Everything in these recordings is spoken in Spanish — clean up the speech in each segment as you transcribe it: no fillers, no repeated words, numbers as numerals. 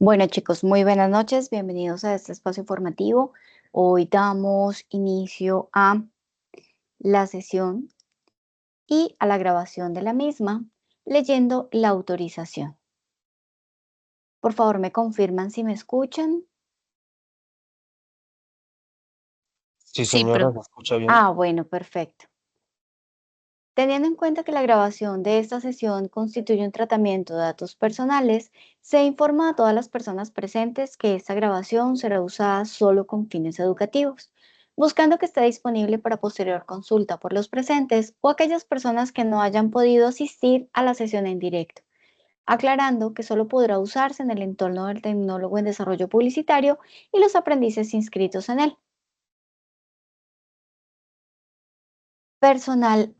Bueno, chicos, muy buenas noches. Bienvenidos a este espacio informativo. Hoy damos inicio a la sesión y a la grabación de la misma, leyendo la autorización. Por favor, me confirman si me escuchan. Sí, Sí, señora, ¿se escucha bien? Bueno, perfecto. Teniendo en cuenta que la grabación de esta sesión constituye un tratamiento de datos personales, se informa a todas las personas presentes que esta grabación será usada solo con fines educativos, buscando que esté disponible para posterior consulta por los presentes o aquellas personas que no hayan podido asistir a la sesión en directo, aclarando que solo podrá usarse en el entorno del tecnólogo en desarrollo publicitario y los aprendices inscritos en él. Personal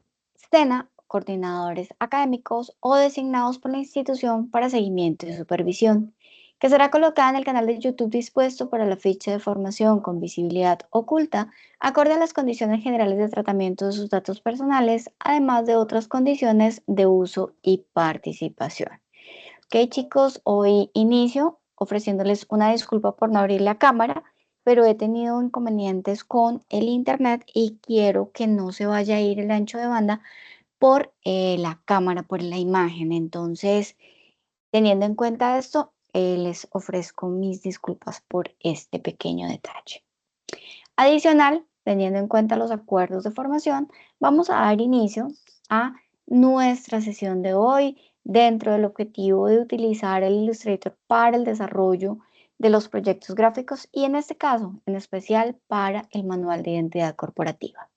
SENA, coordinadores académicos o designados por la institución para seguimiento y supervisión, que será colocada en el canal de YouTube dispuesto para la ficha de formación con visibilidad oculta, acorde a las condiciones generales de tratamiento de sus datos personales, además de otras condiciones de uso y participación. Ok, chicos, hoy inicio ofreciéndoles una disculpa por no abrir la cámara, pero he tenido inconvenientes con el internet y quiero que no se vaya a ir el ancho de banda por la cámara, por la imagen. Entonces, teniendo en cuenta esto, les ofrezco mis disculpas por este pequeño detalle. Adicional, teniendo en cuenta los acuerdos de formación, vamos a dar inicio a nuestra sesión de hoy dentro del objetivo de utilizar el Illustrator para el desarrollo de los proyectos gráficos y en este caso, en especial para el manual de identidad corporativa.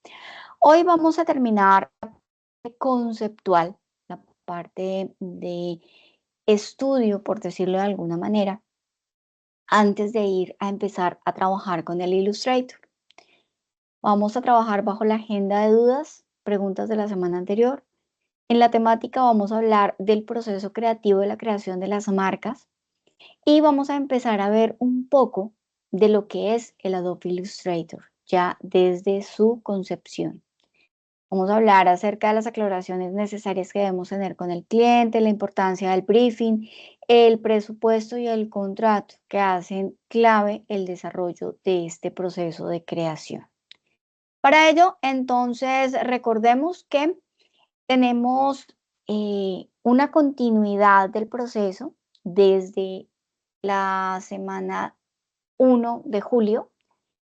Hoy vamos a terminar la parte conceptual, la parte de estudio, por decirlo de alguna manera, antes de ir a empezar a trabajar con el Illustrator. Vamos a trabajar bajo la agenda de dudas, preguntas de la semana anterior. En la temática vamos a hablar del proceso creativo de la creación de las marcas y vamos a empezar a ver un poco de lo que es el Adobe Illustrator, ya desde su concepción. Vamos a hablar acerca de las aclaraciones necesarias que debemos tener con el cliente, la importancia del briefing, el presupuesto y el contrato que hacen clave el desarrollo de este proceso de creación. Para ello, entonces, recordemos que tenemos una continuidad del proceso desde la semana 1 de julio,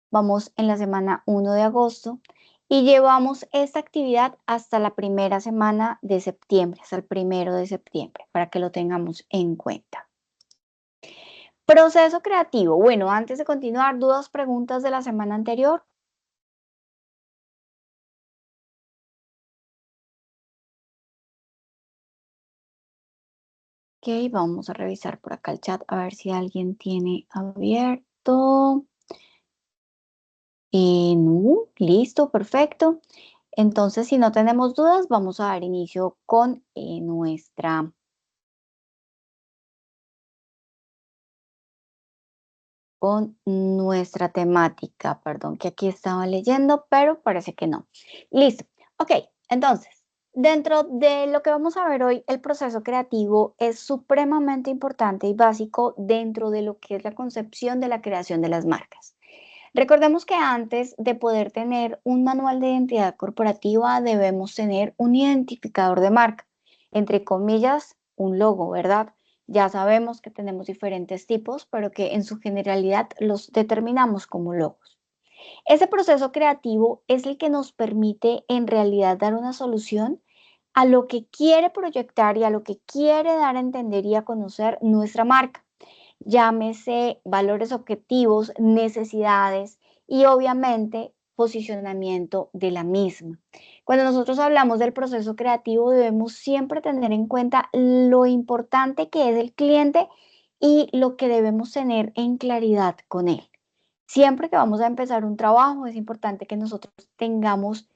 vamos en la semana 1 de agosto y llevamos esta actividad hasta la primera semana de septiembre, hasta el 1 de septiembre, para que lo tengamos en cuenta. Proceso creativo. Bueno, antes de continuar, dudas, preguntas de la semana anterior. Ok, vamos a revisar por acá el chat a ver si alguien tiene abierto. No, listo, perfecto. Entonces, si no tenemos dudas, vamos a dar inicio con nuestra temática. Perdón que aquí estaba leyendo, pero parece que no. Listo. Ok, entonces, dentro de lo que vamos a ver hoy, el proceso creativo es supremamente importante y básico dentro de lo que es la concepción de la creación de las marcas. Recordemos que antes de poder tener un manual de identidad corporativa debemos tener un identificador de marca, entre comillas, un logo, ¿verdad? Ya sabemos que tenemos diferentes tipos, pero que en su generalidad los determinamos como logos. Ese proceso creativo es el que nos permite en realidad dar una solución a lo que quiere proyectar y a lo que quiere dar a entender y a conocer nuestra marca. Llámese valores objetivos, necesidades y obviamente posicionamiento de la misma. Cuando nosotros hablamos del proceso creativo debemos siempre tener en cuenta lo importante que es el cliente y lo que debemos tener en claridad con él. Siempre que vamos a empezar un trabajo es importante que nosotros tengamos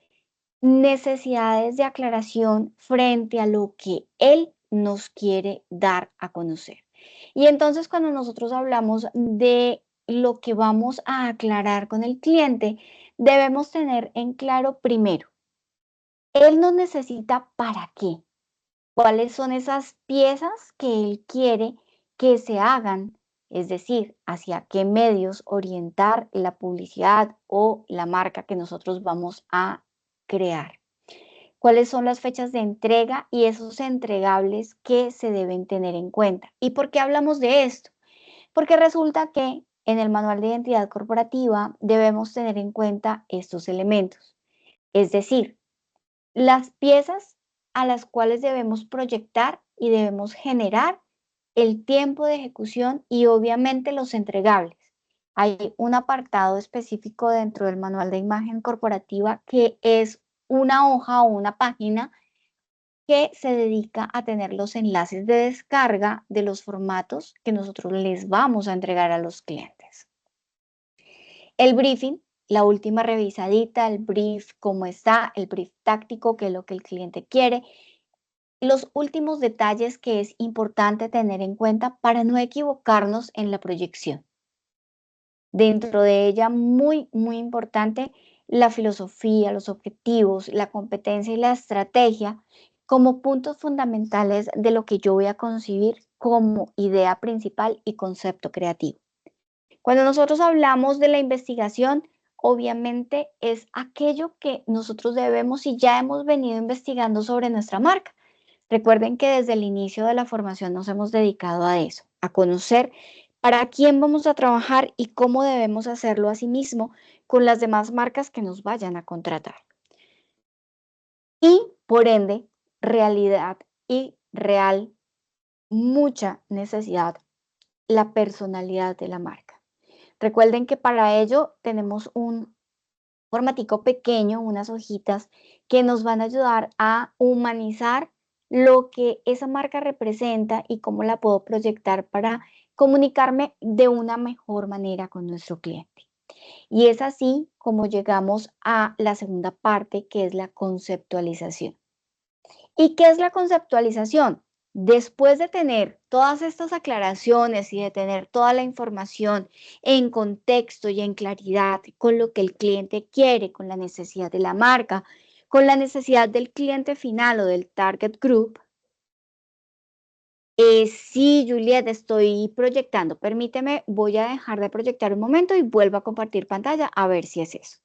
necesidades de aclaración frente a lo que él nos quiere dar a conocer. Y entonces cuando nosotros hablamos de lo que vamos a aclarar con el cliente, debemos tener en claro primero, él nos necesita para qué, cuáles son esas piezas que él quiere que se hagan es decir, hacia qué medios orientar la publicidad o la marca que nosotros vamos a crear. ¿Cuáles son las fechas de entrega y esos entregables que se deben tener en cuenta? ¿Y por qué hablamos de esto? Porque resulta que en el manual de identidad corporativa debemos tener en cuenta estos elementos. Es decir, las piezas a las cuales debemos proyectar y debemos generar el tiempo de ejecución y obviamente los entregables. Hay un apartado específico dentro del manual de imagen corporativa que es una hoja o una página que se dedica a tener los enlaces de descarga de los formatos que nosotros les vamos a entregar a los clientes. El briefing, la última revisadita, el brief, cómo está, el brief táctico, qué es lo que el cliente quiere, los últimos detalles que es importante tener en cuenta para no equivocarnos en la proyección. Dentro de ella, muy importante, la filosofía, los objetivos, la competencia y la estrategia como puntos fundamentales de lo que yo voy a concebir como idea principal y concepto creativo. Cuando nosotros hablamos de la investigación, obviamente es aquello que nosotros debemos y ya hemos venido investigando sobre nuestra marca. Recuerden que desde el inicio de la formación nos hemos dedicado a eso, a conocer para quién vamos a trabajar y cómo debemos hacerlo asimismo con las demás marcas que nos vayan a contratar. Y por ende, realidad y real, mucha necesidad, la personalidad de la marca. Recuerden que para ello tenemos un formatico pequeño, unas hojitas que nos van a ayudar a humanizar lo que esa marca representa y cómo la puedo proyectar para comunicarme de una mejor manera con nuestro cliente. Y es así como llegamos a la segunda parte, que es la conceptualización. ¿Y qué es la conceptualización? Después de tener todas estas aclaraciones y de tener toda la información en contexto y en claridad con lo que el cliente quiere, con la necesidad de la marca, con la necesidad del cliente final o del target group. Sí, Juliet, estoy proyectando. Permíteme, voy a dejar de proyectar un momento y vuelvo a compartir pantalla a ver si es eso.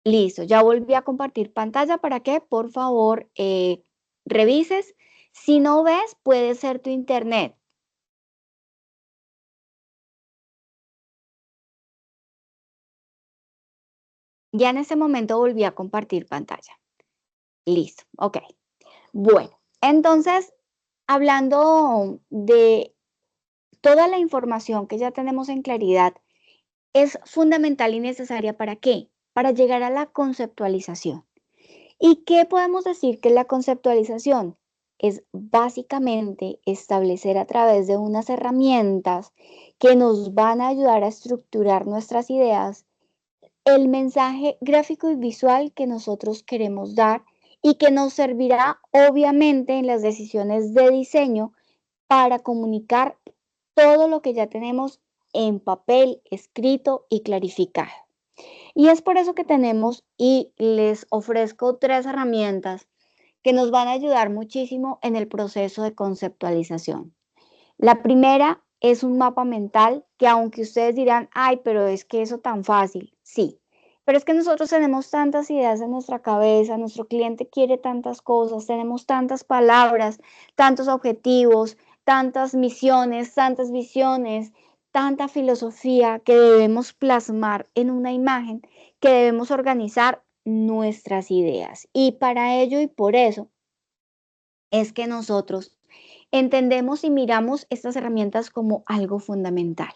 Listo, ya volví a compartir pantalla para que por favor revises. Si no ves, puede ser tu internet. Ya en ese momento volví a compartir pantalla. Listo, ok. Bueno, entonces, hablando de toda la información que ya tenemos en claridad, es fundamental y necesaria ¿para qué? Para llegar a la conceptualización. ¿Y qué podemos decir que la conceptualización? Es básicamente establecer a través de unas herramientas que nos van a ayudar a estructurar nuestras ideas el mensaje gráfico y visual que nosotros queremos dar y que nos servirá obviamente en las decisiones de diseño para comunicar todo lo que ya tenemos en papel, escrito y clarificado. Y es por eso que tenemos y les ofrezco 3 herramientas que nos van a ayudar muchísimo en el proceso de conceptualización. La primera es un mapa mental que aunque ustedes dirán, ay, pero es que eso tan fácil, sí, pero es que nosotros tenemos tantas ideas en nuestra cabeza, nuestro cliente quiere tantas cosas, tenemos tantas palabras, tantos objetivos, tantas misiones, tantas visiones, tanta filosofía que debemos plasmar en una imagen, que debemos organizar nuestras ideas. Y para ello y por eso es que nosotros entendemos y miramos estas herramientas como algo fundamental.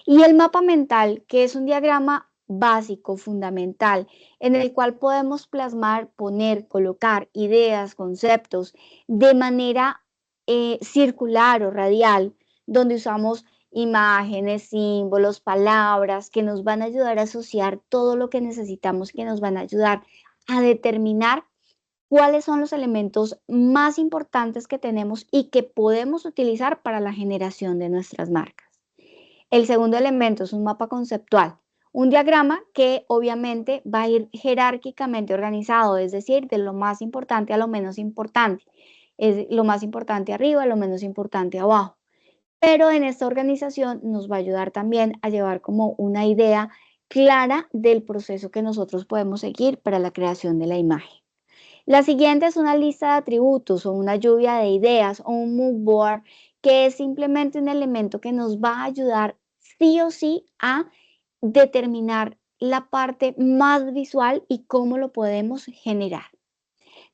Y el mapa mental, que es un diagrama básico, fundamental, en el cual podemos plasmar, poner, colocar ideas, conceptos de manera circular o radial, donde usamos imágenes, símbolos, palabras que nos van a ayudar a asociar todo lo que necesitamos, que nos van a ayudar a determinar cuáles son los elementos más importantes que tenemos y que podemos utilizar para la generación de nuestras marcas. El segundo elemento es un mapa conceptual, un diagrama que obviamente va a ir jerárquicamente organizado, es decir, de lo más importante a lo menos importante. es lo más importante arriba, lo menos importante abajo. Pero en esta organización nos va a ayudar también a llevar como una idea clara del proceso que nosotros podemos seguir para la creación de la imagen. La siguiente es una lista de atributos o una lluvia de ideas o un mood board, que es simplemente un elemento que nos va a ayudar sí o sí a determinar la parte más visual y cómo lo podemos generar.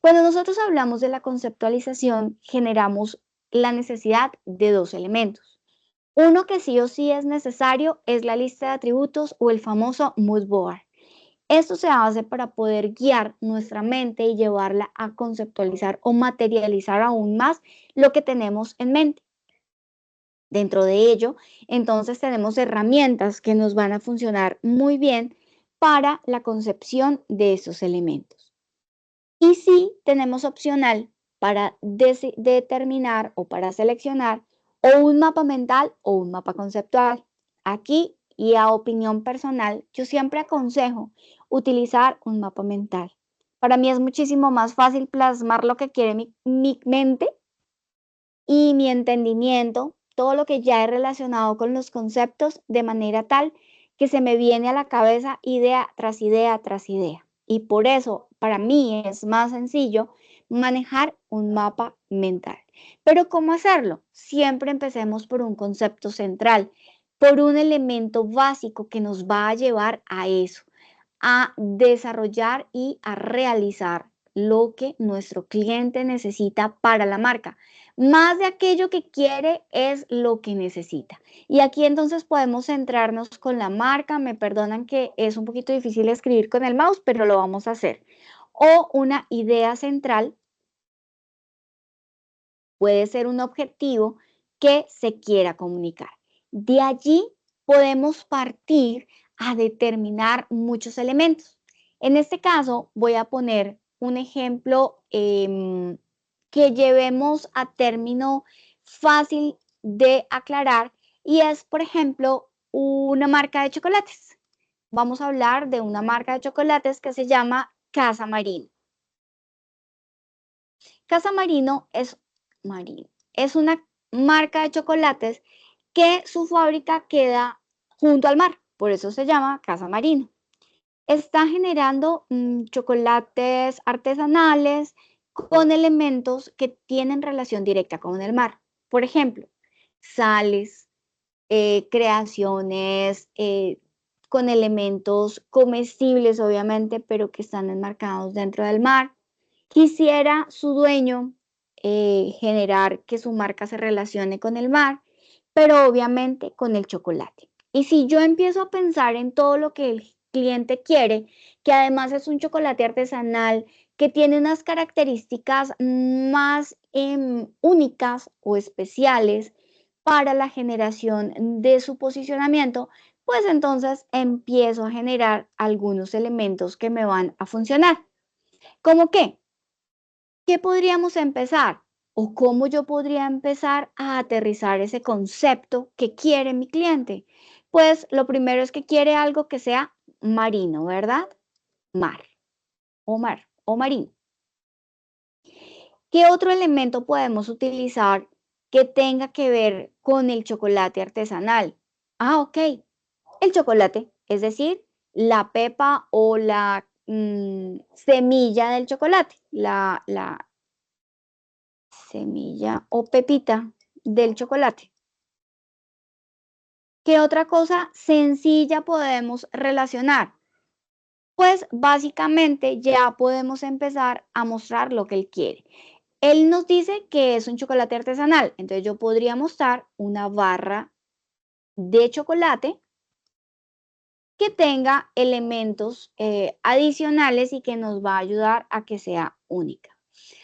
Cuando nosotros hablamos de la conceptualización, generamos la necesidad de dos elementos. Uno que sí o sí es necesario es la lista de atributos o el famoso mood board. Esto se hace para poder guiar nuestra mente y llevarla a conceptualizar o materializar aún más lo que tenemos en mente. Dentro de ello, entonces tenemos herramientas que nos van a funcionar muy bien para la concepción de esos elementos. Y sí tenemos opcional para determinar o para seleccionar o un mapa mental o un mapa conceptual. Aquí, y a opinión personal, yo siempre aconsejo utilizar un mapa mental. Para mí es muchísimo más fácil plasmar lo que quiere mi mente y mi entendimiento, todo lo que ya he relacionado con los conceptos, de manera tal que se me viene a la cabeza idea tras idea tras idea. Y por eso, para mí es más sencillo manejar un mapa mental. Pero ¿cómo hacerlo? Siempre empecemos por un concepto central, por un elemento básico que nos va a llevar a eso, a desarrollar y a realizar lo que nuestro cliente necesita para la marca. Más de aquello que quiere es lo que necesita. Y aquí entonces podemos centrarnos con la marca. Me perdonan que es un poquito difícil escribir con el mouse, pero lo vamos a hacer. O una idea central puede ser un objetivo que se quiera comunicar. De allí podemos partir a determinar muchos elementos. En este caso voy a poner un ejemplo que llevemos a término fácil de aclarar y es, por ejemplo, una marca de chocolates. Vamos a hablar de una marca de chocolates que se llama Casa Marino. Casa Marino es una marca de chocolates que su fábrica queda junto al mar, por eso se llama Casa Marino. Está generando chocolates artesanales con elementos que tienen relación directa con el mar. Por ejemplo, sales, creaciones con elementos comestibles, obviamente, pero que están enmarcados dentro del mar. Quisiera su dueño generar que su marca se relacione con el mar, pero obviamente con el chocolate. Y si yo empiezo a pensar en todo lo que el cliente quiere, que además es un chocolate artesanal, que tiene unas características más únicas o especiales para la generación de su posicionamiento, pues entonces empiezo a generar algunos elementos que me van a funcionar. ¿Cómo qué? ¿Qué podríamos empezar? ¿O cómo yo podría empezar a aterrizar ese concepto que quiere mi cliente? Pues lo primero es que quiere algo que sea marino, ¿verdad? Mar o marino. ¿Qué otro elemento podemos utilizar que tenga que ver con el chocolate artesanal? Ah, ok, el chocolate, es decir, la pepa o la semilla del chocolate, la semilla o pepita del chocolate. ¿Qué otra cosa sencilla podemos relacionar? Pues básicamente ya podemos empezar a mostrar lo que él quiere. Él nos dice que es un chocolate artesanal, entonces yo podría mostrar una barra de chocolate que tenga elementos adicionales y que nos va a ayudar a que sea única.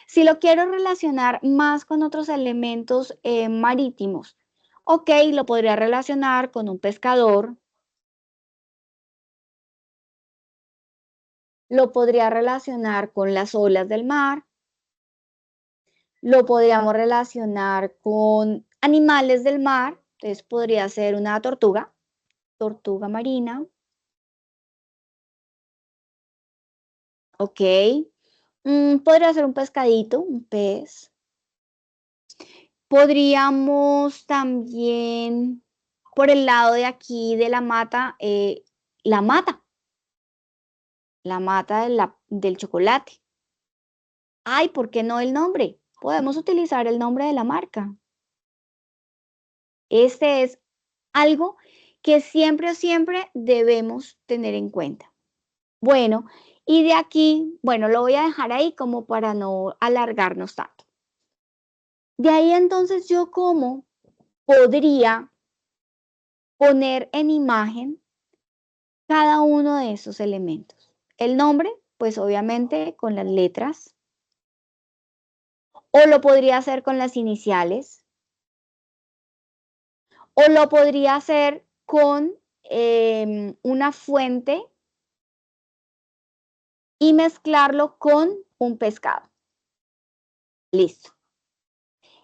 Si lo quiero relacionar más con otros elementos marítimos, ok, lo podría relacionar con un pescador, lo podría relacionar con las olas del mar, lo podríamos relacionar con animales del mar, entonces podría ser una tortuga, tortuga marina, ok. Podría ser un pescadito, un pez. Podríamos también, por el lado de aquí de la mata, la mata del chocolate. Ay, ¿por qué no el nombre? Podemos utilizar el nombre de la marca. Este es algo que siempre debemos tener en cuenta. Bueno, y de aquí, bueno, lo voy a dejar ahí como para no alargarnos tanto. De ahí entonces yo cómo podría poner en imagen cada uno de esos elementos. El nombre, pues obviamente con las letras, o lo podría hacer con las iniciales, o lo podría hacer con una fuente y mezclarlo con un pescado. Listo.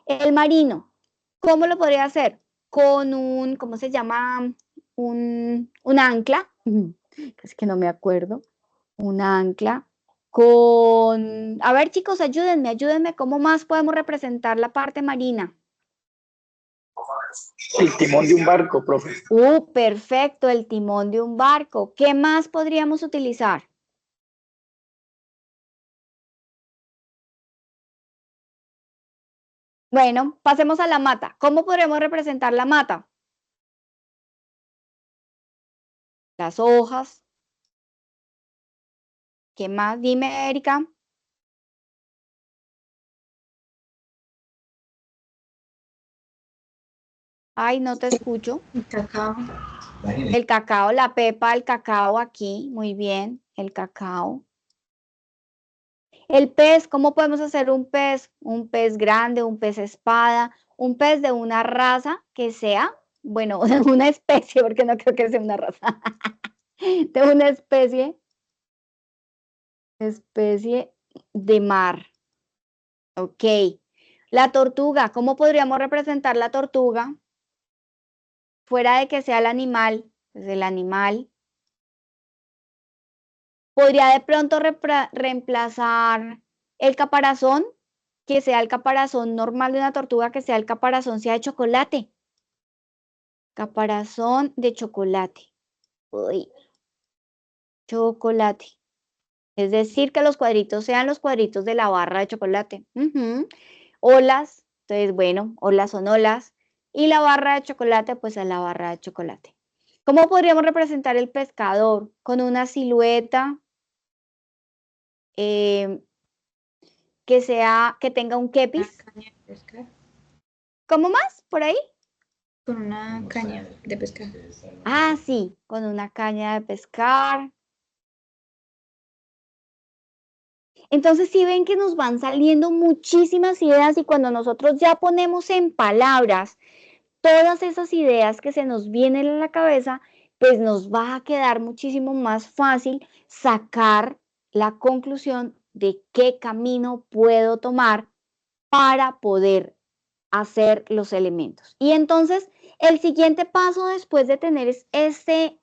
El marino, ¿cómo lo podría hacer? Con un, ¿cómo se llama? Un ancla, es que no me acuerdo, un ancla con, a ver chicos, ayúdenme, ¿cómo más podemos representar la parte marina? El timón de un barco, profe. Perfecto, el timón de un barco. ¿Qué más podríamos utilizar? Bueno, pasemos a la mata. ¿Cómo podremos representar la mata? Las hojas. ¿Qué más? Dime, Erika. Ay, no te escucho. El cacao. El cacao, la pepa, el cacao aquí. Muy bien, el cacao. El pez, ¿cómo podemos hacer un pez? Un pez grande, un pez espada, un pez de una raza que sea, bueno, de una especie, porque no creo que sea una raza, de una especie de mar. Ok. La tortuga, ¿cómo podríamos representar la tortuga? Fuera de que sea el animal, pues el animal. Podría de pronto reemplazar el caparazón, que sea el caparazón normal de una tortuga, que sea el caparazón sea de chocolate. Caparazón de chocolate. Uy, chocolate. Es decir, que los cuadritos sean los cuadritos de la barra de chocolate. Olas, entonces, bueno, olas son olas. Y la barra de chocolate, pues es la barra de chocolate. ¿Cómo podríamos representar el pescador? Con una silueta que tenga un kepis. Una caña de pescar. ¿Cómo más? ¿Por ahí? Con una caña de pescar. Ah, sí, con una caña de pescar. Entonces, sí ven que nos van saliendo muchísimas ideas y cuando nosotros ya ponemos en palabras todas esas ideas que se nos vienen a la cabeza, pues nos va a quedar muchísimo más fácil sacar la conclusión de qué camino puedo tomar para poder hacer los elementos. Y entonces, el siguiente paso después de tener este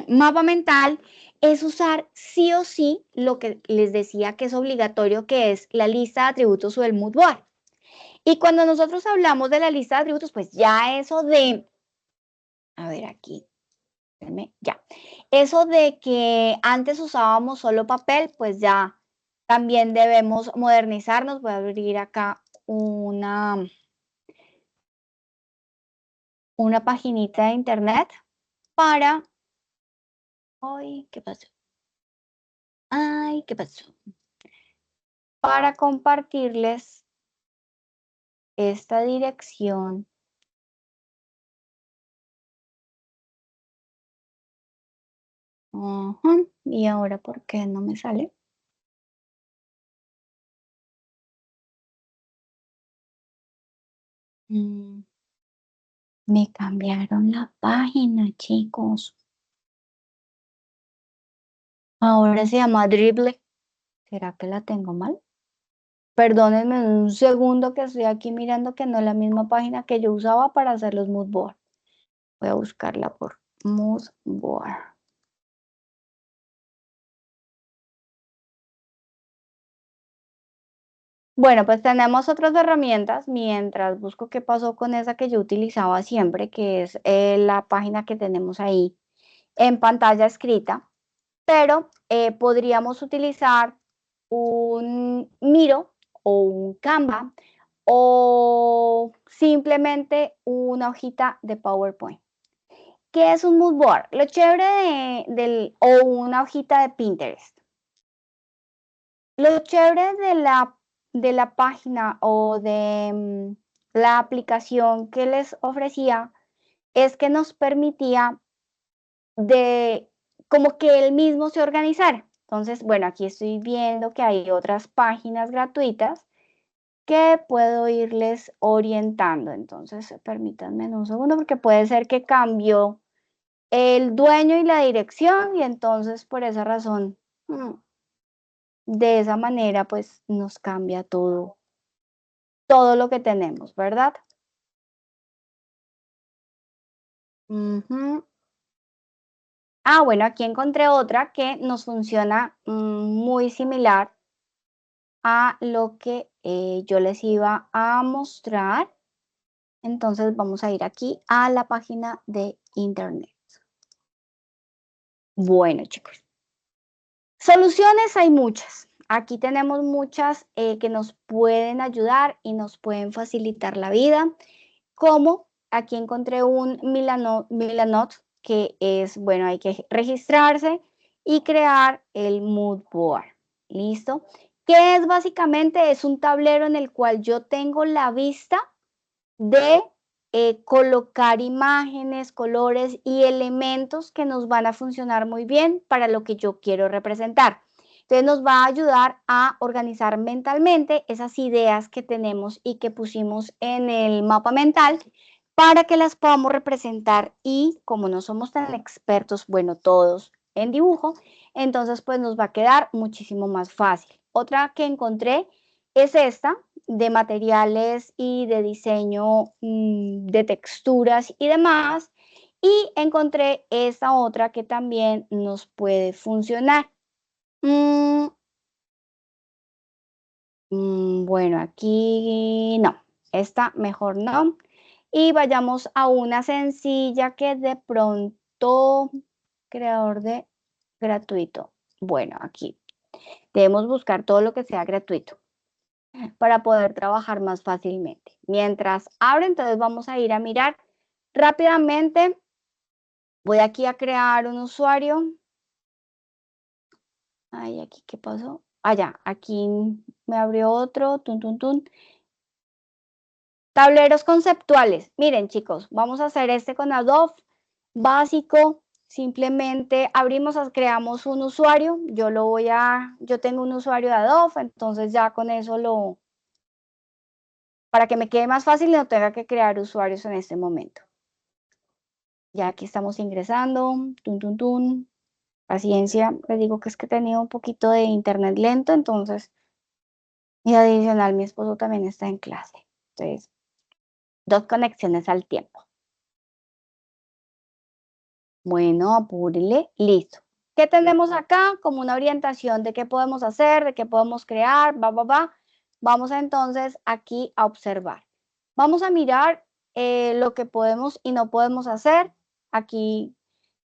mapa mental es usar sí o sí lo que les decía que es obligatorio, que es la lista de atributos o el mood board. Y cuando nosotros hablamos de la lista de atributos, pues ya eso de, a ver aquí, ya, eso de que antes usábamos solo papel, pues ya también debemos modernizarnos. Voy a abrir acá una paginita de internet para, ay, ¿qué pasó? Ay, ¿qué pasó? Para compartirles esta dirección. ¿Y ahora por qué no me sale? Me cambiaron la página, chicos. Ahora se llama Dribble. ¿Será que la tengo mal? Perdónenme un segundo que estoy aquí mirando que no es la misma página que yo usaba para hacer los mood board. Voy a buscarla por mood board. Bueno, pues tenemos otras herramientas mientras busco qué pasó con esa que yo utilizaba siempre, que es la página que tenemos ahí en pantalla escrita, pero podríamos utilizar un Miro o un Canva o simplemente una hojita de PowerPoint. ¿Qué es un mood board? Lo chévere o una hojita de Pinterest. Lo chévere de la página o de la aplicación que les ofrecía es que nos permitía de como que él mismo se organizara. Entonces, bueno, aquí estoy viendo que hay otras páginas gratuitas que puedo irles orientando. Entonces, permítanme un segundo porque puede ser que cambió el dueño y la dirección y entonces por esa razón, de esa manera, pues nos cambia todo lo que tenemos, ¿verdad? Ujú. Ah, bueno, aquí encontré otra que nos funciona muy similar a lo que yo les iba a mostrar. Entonces vamos a ir aquí a la página de internet. Bueno, chicos, soluciones hay muchas. Aquí tenemos muchas que nos pueden ayudar y nos pueden facilitar la vida, como aquí encontré un Milanot, que es, bueno, hay que registrarse y crear el mood board. ¿Listo? ¿Qué es básicamente? Es un tablero en el cual yo tengo la vista de colocar imágenes, colores y elementos que nos van a funcionar muy bien para lo que yo quiero representar. Entonces nos va a ayudar a organizar mentalmente esas ideas que tenemos y que pusimos en el mapa mental para que las podamos representar y como no somos tan expertos, bueno, todos en dibujo, entonces pues nos va a quedar muchísimo más fácil. Otra que encontré es esta, de materiales y de diseño de texturas y demás. Y encontré esta otra que también nos puede funcionar. Bueno, aquí no, esta mejor no. Y vayamos a una sencilla que de pronto, creador de gratuito. Bueno, aquí debemos buscar todo lo que sea gratuito para poder trabajar más fácilmente. Mientras abre, entonces vamos a ir a mirar rápidamente. Voy aquí a crear un usuario. Ay, aquí, ¿qué pasó? Allá, aquí me abrió otro. Tun, tun, tun. Tableros conceptuales. Miren, chicos, vamos a hacer este con Adobe básico. Simplemente abrimos, creamos un usuario. Yo tengo un usuario de Adobe, entonces ya con eso para que me quede más fácil y no tenga que crear usuarios en este momento. Ya aquí estamos ingresando, tun, tun, tun. Paciencia, les digo que es que he tenido un poquito de internet lento, entonces, y adicional, mi esposo también está en clase. Entonces, 2 conexiones al tiempo. Bueno, apúrele, listo. ¿Qué tenemos acá? Como una orientación de qué podemos hacer, de qué podemos crear, va. Vamos entonces aquí a observar. Vamos a mirar lo que podemos y no podemos hacer. Aquí,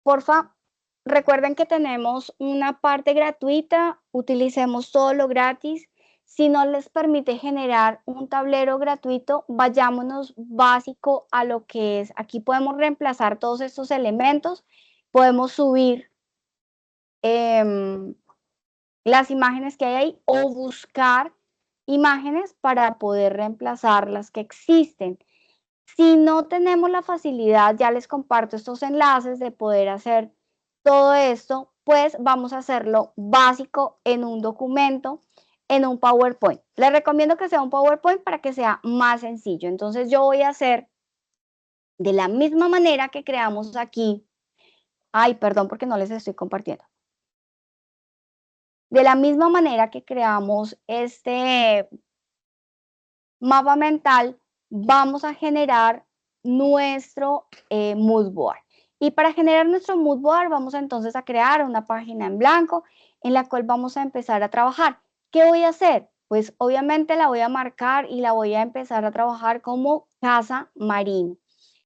porfa, recuerden que tenemos una parte gratuita, utilicemos todo lo gratis. Si no les permite generar un tablero gratuito, vayámonos básico a lo que es. Aquí podemos reemplazar todos estos elementos, podemos subir las imágenes que hay ahí o buscar imágenes para poder reemplazar las que existen. Si no tenemos la facilidad, ya les comparto estos enlaces de poder hacer todo esto, pues vamos a hacerlo básico en un documento, en un PowerPoint. Les recomiendo que sea un PowerPoint para que sea más sencillo. Entonces yo voy a hacer de la misma manera que creamos aquí. Ay, perdón porque no les estoy compartiendo. De la misma manera que creamos este mapa mental, vamos a generar nuestro mood board. Y para generar nuestro mood board, vamos entonces a crear una página en blanco en la cual vamos a empezar a trabajar. ¿Qué voy a hacer? Pues obviamente la voy a marcar y la voy a empezar a trabajar como Casa Marino.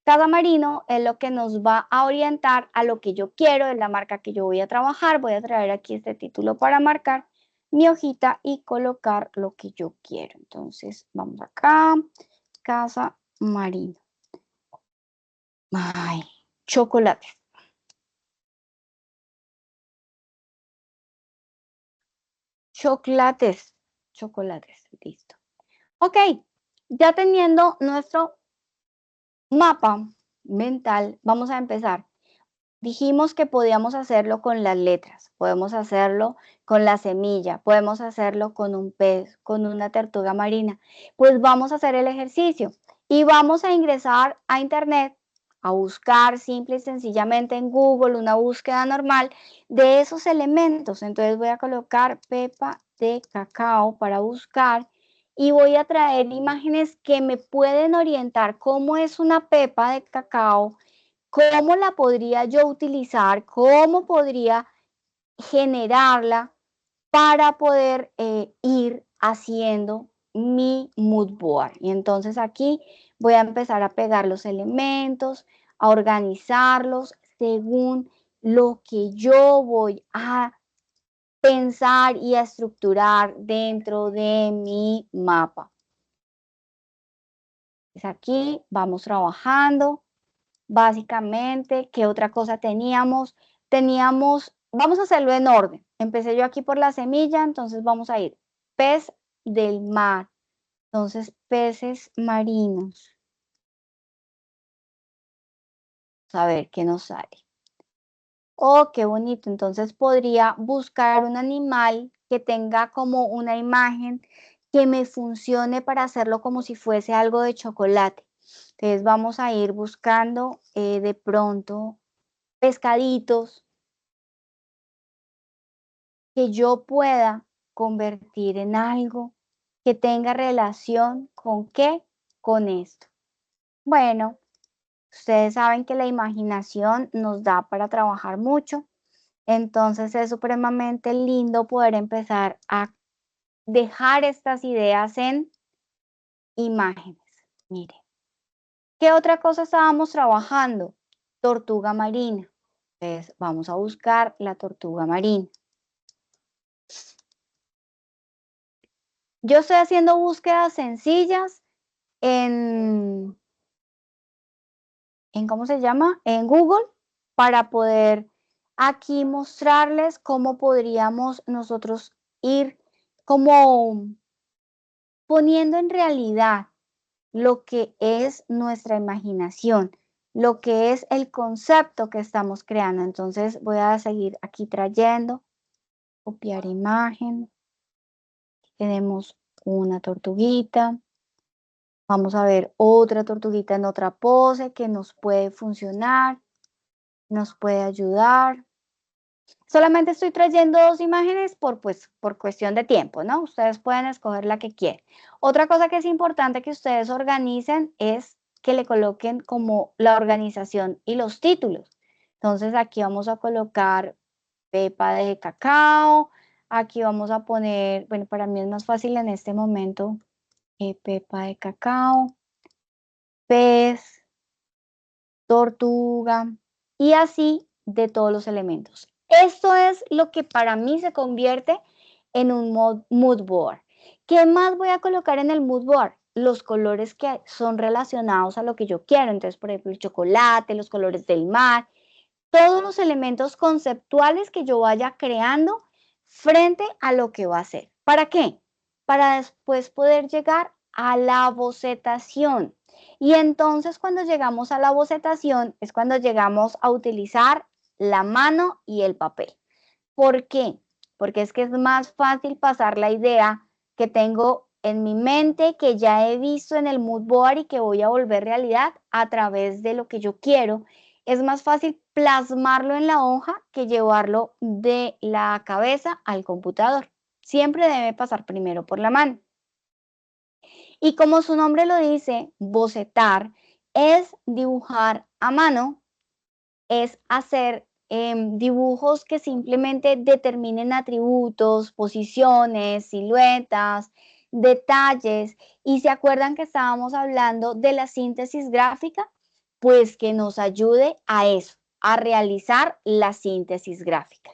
Casa Marino es lo que nos va a orientar a lo que yo quiero, es la marca que yo voy a trabajar. Voy a traer aquí este título para marcar mi hojita y colocar lo que yo quiero. Entonces, vamos acá, Casa Marino. Ay, chocolates. Chocolates, listo. Ok, ya teniendo nuestro mapa mental, vamos a empezar. Dijimos que podíamos hacerlo con las letras, podemos hacerlo con la semilla, podemos hacerlo con un pez, con una tortuga marina. Pues vamos a hacer el ejercicio y vamos a ingresar a internet, a buscar simple y sencillamente en Google una búsqueda normal de esos elementos. Entonces voy a colocar pepa de cacao para buscar y voy a traer imágenes que me pueden orientar cómo es una pepa de cacao. ¿Cómo la podría yo utilizar? ¿Cómo podría generarla para poder ir haciendo mi mood board? Y entonces aquí voy a empezar a pegar los elementos, a organizarlos según lo que yo voy a pensar y a estructurar dentro de mi mapa. Pues aquí vamos trabajando. Básicamente, ¿qué otra cosa teníamos? Vamos a hacerlo en orden. Empecé yo aquí por la semilla, entonces vamos a ir pez del mar. Entonces, peces marinos. A ver qué nos sale. Oh, qué bonito. Entonces podría buscar un animal que tenga como una imagen que me funcione para hacerlo como si fuese algo de chocolate. Entonces vamos a ir buscando de pronto pescaditos que yo pueda convertir en algo que tenga relación con qué, con esto. Bueno, ustedes saben que la imaginación nos da para trabajar mucho, entonces es supremamente lindo poder empezar a dejar estas ideas en imágenes. Miren, ¿qué otra cosa estábamos trabajando? Tortuga marina. Entonces vamos a buscar la tortuga marina. Yo estoy haciendo búsquedas sencillas en ¿cómo se llama? En Google para poder aquí mostrarles cómo podríamos nosotros ir como poniendo en realidad lo que es nuestra imaginación, lo que es el concepto que estamos creando. Entonces voy a seguir aquí trayendo, copiar imagen, tenemos una tortuguita. Vamos a ver otra tortuguita en otra pose que nos puede funcionar, nos puede ayudar. Solamente estoy trayendo 2 imágenes pues, por cuestión de tiempo, ¿no? Ustedes pueden escoger la que quieran. Otra cosa que es importante que ustedes organicen es que le coloquen como la organización y los títulos. Entonces aquí vamos a colocar pepa de cacao. Aquí vamos a poner, bueno, para mí es más fácil en este momento, pepa de cacao, pez, tortuga y así de todos los elementos. Esto es lo que para mí se convierte en un mood board. ¿Qué más voy a colocar en el mood board? Los colores que son relacionados a lo que yo quiero. Entonces, por ejemplo, el chocolate, los colores del mar, todos los elementos conceptuales que yo vaya creando frente a lo que va a hacer. ¿Para qué? Para después poder llegar a la bocetación. Y entonces cuando llegamos a la bocetación es cuando llegamos a utilizar la mano y el papel. ¿Por qué? Porque es que es más fácil pasar la idea que tengo en mi mente, que ya he visto en el mood board y que voy a volver realidad a través de lo que yo quiero. Es más fácil plasmarlo en la hoja que llevarlo de la cabeza al computador. Siempre debe pasar primero por la mano. Y como su nombre lo dice, bocetar es dibujar a mano, es hacer dibujos que simplemente determinen atributos, posiciones, siluetas, detalles. Y se acuerdan que estábamos hablando de la síntesis gráfica, pues que nos ayude a eso, a realizar la síntesis gráfica.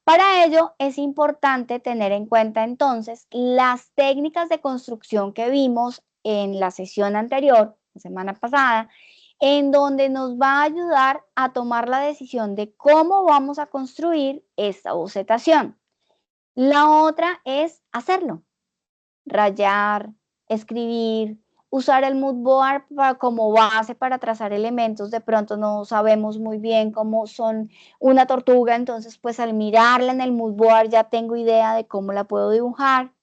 Para ello es importante tener en cuenta entonces las técnicas de construcción que vimos en la sesión anterior, la semana pasada, en donde nos va a ayudar a tomar la decisión de cómo vamos a construir esta bocetación. La otra es hacerlo, rayar, escribir, usar el mood board como base para trazar elementos. De pronto no sabemos muy bien cómo son una tortuga, entonces pues al mirarla en el mood board ya tengo idea de cómo la puedo dibujar.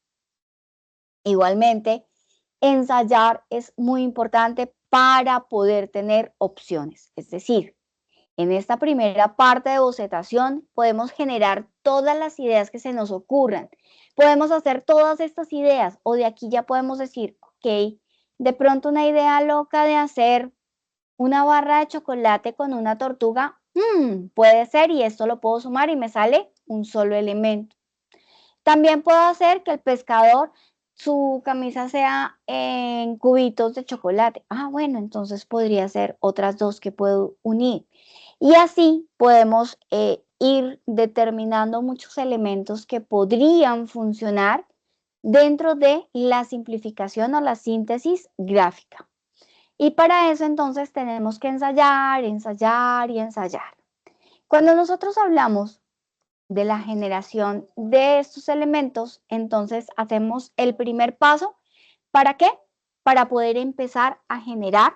Igualmente, ensayar es muy importante para poder tener opciones. Es decir, en esta primera parte de bocetación podemos generar todas las ideas que se nos ocurran. Podemos hacer todas estas ideas o de aquí ya podemos decir, ok, de pronto una idea loca de hacer una barra de chocolate con una tortuga, puede ser y esto lo puedo sumar y me sale un solo elemento. También puedo hacer que el pescador, su camisa sea en cubitos de chocolate. Bueno, entonces podría ser otras dos que puedo unir. Y así podemos ir determinando muchos elementos que podrían funcionar dentro de la simplificación o la síntesis gráfica. Y para eso entonces tenemos que ensayar, ensayar y ensayar. Cuando nosotros hablamos de la generación de estos elementos, entonces hacemos el primer paso. ¿Para qué? Para poder empezar a generar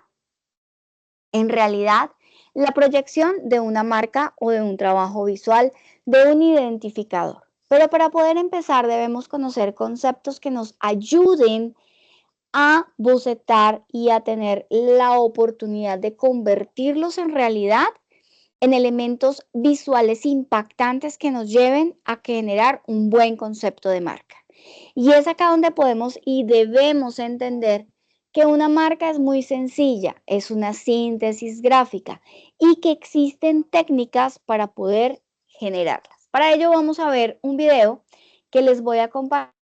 en realidad la proyección de una marca o de un trabajo visual, de un identificador. Pero para poder empezar debemos conocer conceptos que nos ayuden a bocetar y a tener la oportunidad de convertirlos en realidad en elementos visuales impactantes que nos lleven a generar un buen concepto de marca. Y es acá donde podemos y debemos entender que una marca es muy sencilla, es una síntesis gráfica y que existen técnicas para poder generarlas. Para ello vamos a ver un video que les voy a compartir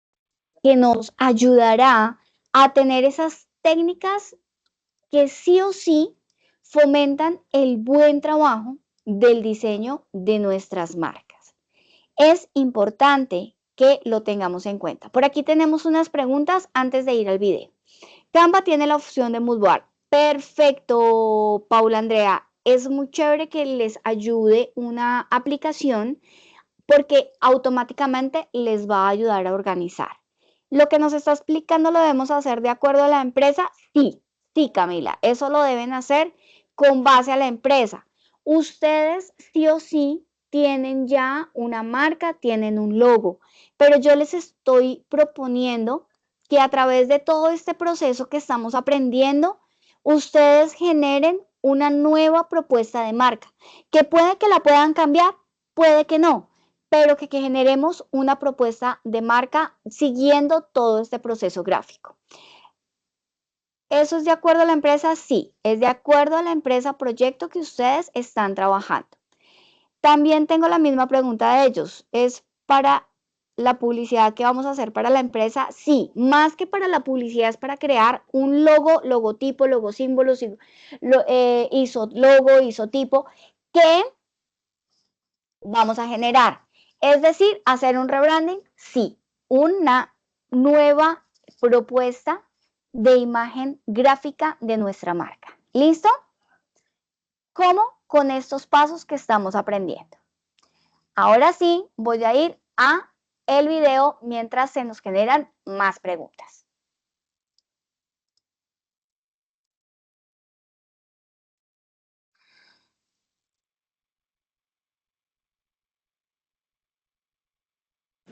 que nos ayudará a tener esas técnicas que sí o sí fomentan el buen trabajo del diseño de nuestras marcas. Es importante que lo tengamos en cuenta. Por aquí tenemos unas preguntas antes de ir al video. Canva tiene la opción de mood board. Perfecto, Paula Andrea. Es muy chévere que les ayude una aplicación porque automáticamente les va a ayudar a organizar. ¿Lo que nos está explicando lo debemos hacer de acuerdo a la empresa? Sí, Camila, eso lo deben hacer con base a la empresa. Ustedes sí o sí tienen ya una marca, tienen un logo, pero yo les estoy proponiendo que a través de todo este proceso que estamos aprendiendo, ustedes generen una nueva propuesta de marca, que puede que la puedan cambiar, puede que no, pero que generemos una propuesta de marca siguiendo todo este proceso gráfico. ¿Eso es de acuerdo a la empresa? Sí, es de acuerdo a la empresa proyecto que ustedes están trabajando. También tengo la misma pregunta de ellos. ¿Es para la publicidad que vamos a hacer para la empresa? Sí, más que para la publicidad es para crear un logo, logotipo, logo símbolo, isotipo que vamos a generar. Es decir, hacer un rebranding, sí, una nueva propuesta de imagen gráfica de nuestra marca. ¿Listo? ¿Cómo? Con estos pasos que estamos aprendiendo. Ahora sí, voy a ir a el video mientras se nos generan más preguntas.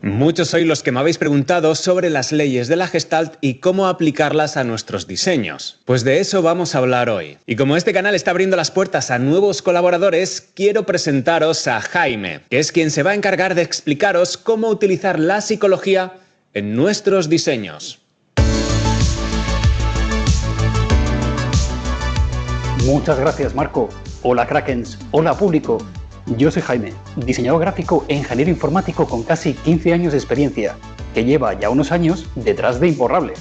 Muchos sois los que me habéis preguntado sobre las leyes de la Gestalt y cómo aplicarlas a nuestros diseños. Pues de eso vamos a hablar hoy. Y como este canal está abriendo las puertas a nuevos colaboradores, quiero presentaros a Jaime, que es quien se va a encargar de explicaros cómo utilizar la psicología en nuestros diseños. Muchas gracias, Marco. Hola, Krakens. Hola, público. Yo soy Jaime, diseñador gráfico e ingeniero informático con casi 15 años de experiencia, que lleva ya unos años detrás de Imborrable,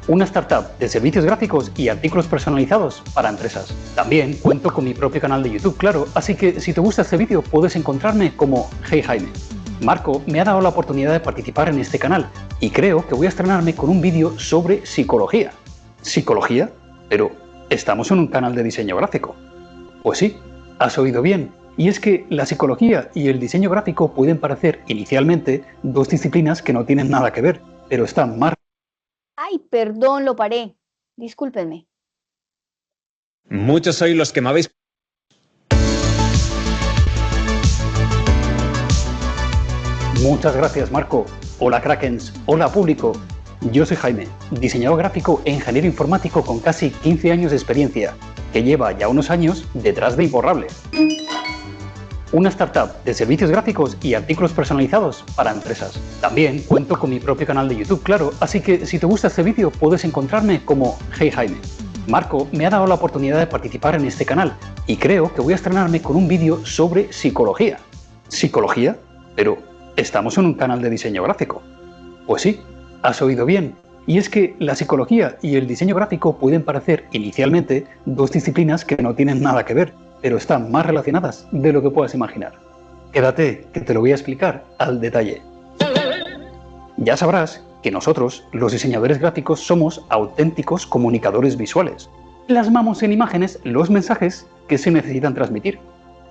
una startup de servicios gráficos y artículos personalizados para empresas. También cuento con mi propio canal de YouTube, claro, así que si te gusta este vídeo puedes encontrarme como Hey Jaime. Marco me ha dado la oportunidad de participar en este canal y creo que voy a estrenarme con un vídeo sobre psicología. ¿Psicología? Pero estamos en un canal de diseño gráfico. Pues sí, has oído bien. Y es que la psicología y el diseño gráfico pueden parecer inicialmente dos disciplinas que no tienen nada que ver, pero están más... Ay, perdón, lo paré. Discúlpenme. Muchos sois los que me habéis... Muchas gracias, Marco. Hola, Krakens. Hola, público. Yo soy Jaime, diseñador gráfico e ingeniero informático con casi 15 años de experiencia, que lleva ya unos años detrás de Imborrable, una startup de servicios gráficos y artículos personalizados para empresas. También cuento con mi propio canal de YouTube, claro, así que si te gusta este vídeo puedes encontrarme como Hey Jaime. Marco me ha dado la oportunidad de participar en este canal y creo que voy a estrenarme con un vídeo sobre psicología. ¿Psicología? Pero estamos en un canal de diseño gráfico. Pues sí, has oído bien. Y es que la psicología y el diseño gráfico pueden parecer inicialmente dos disciplinas que no tienen nada que ver, pero están más relacionadas de lo que puedas imaginar. Quédate, que te lo voy a explicar al detalle. Ya sabrás que nosotros, los diseñadores gráficos, somos auténticos comunicadores visuales. Plasmamos en imágenes los mensajes que se necesitan transmitir.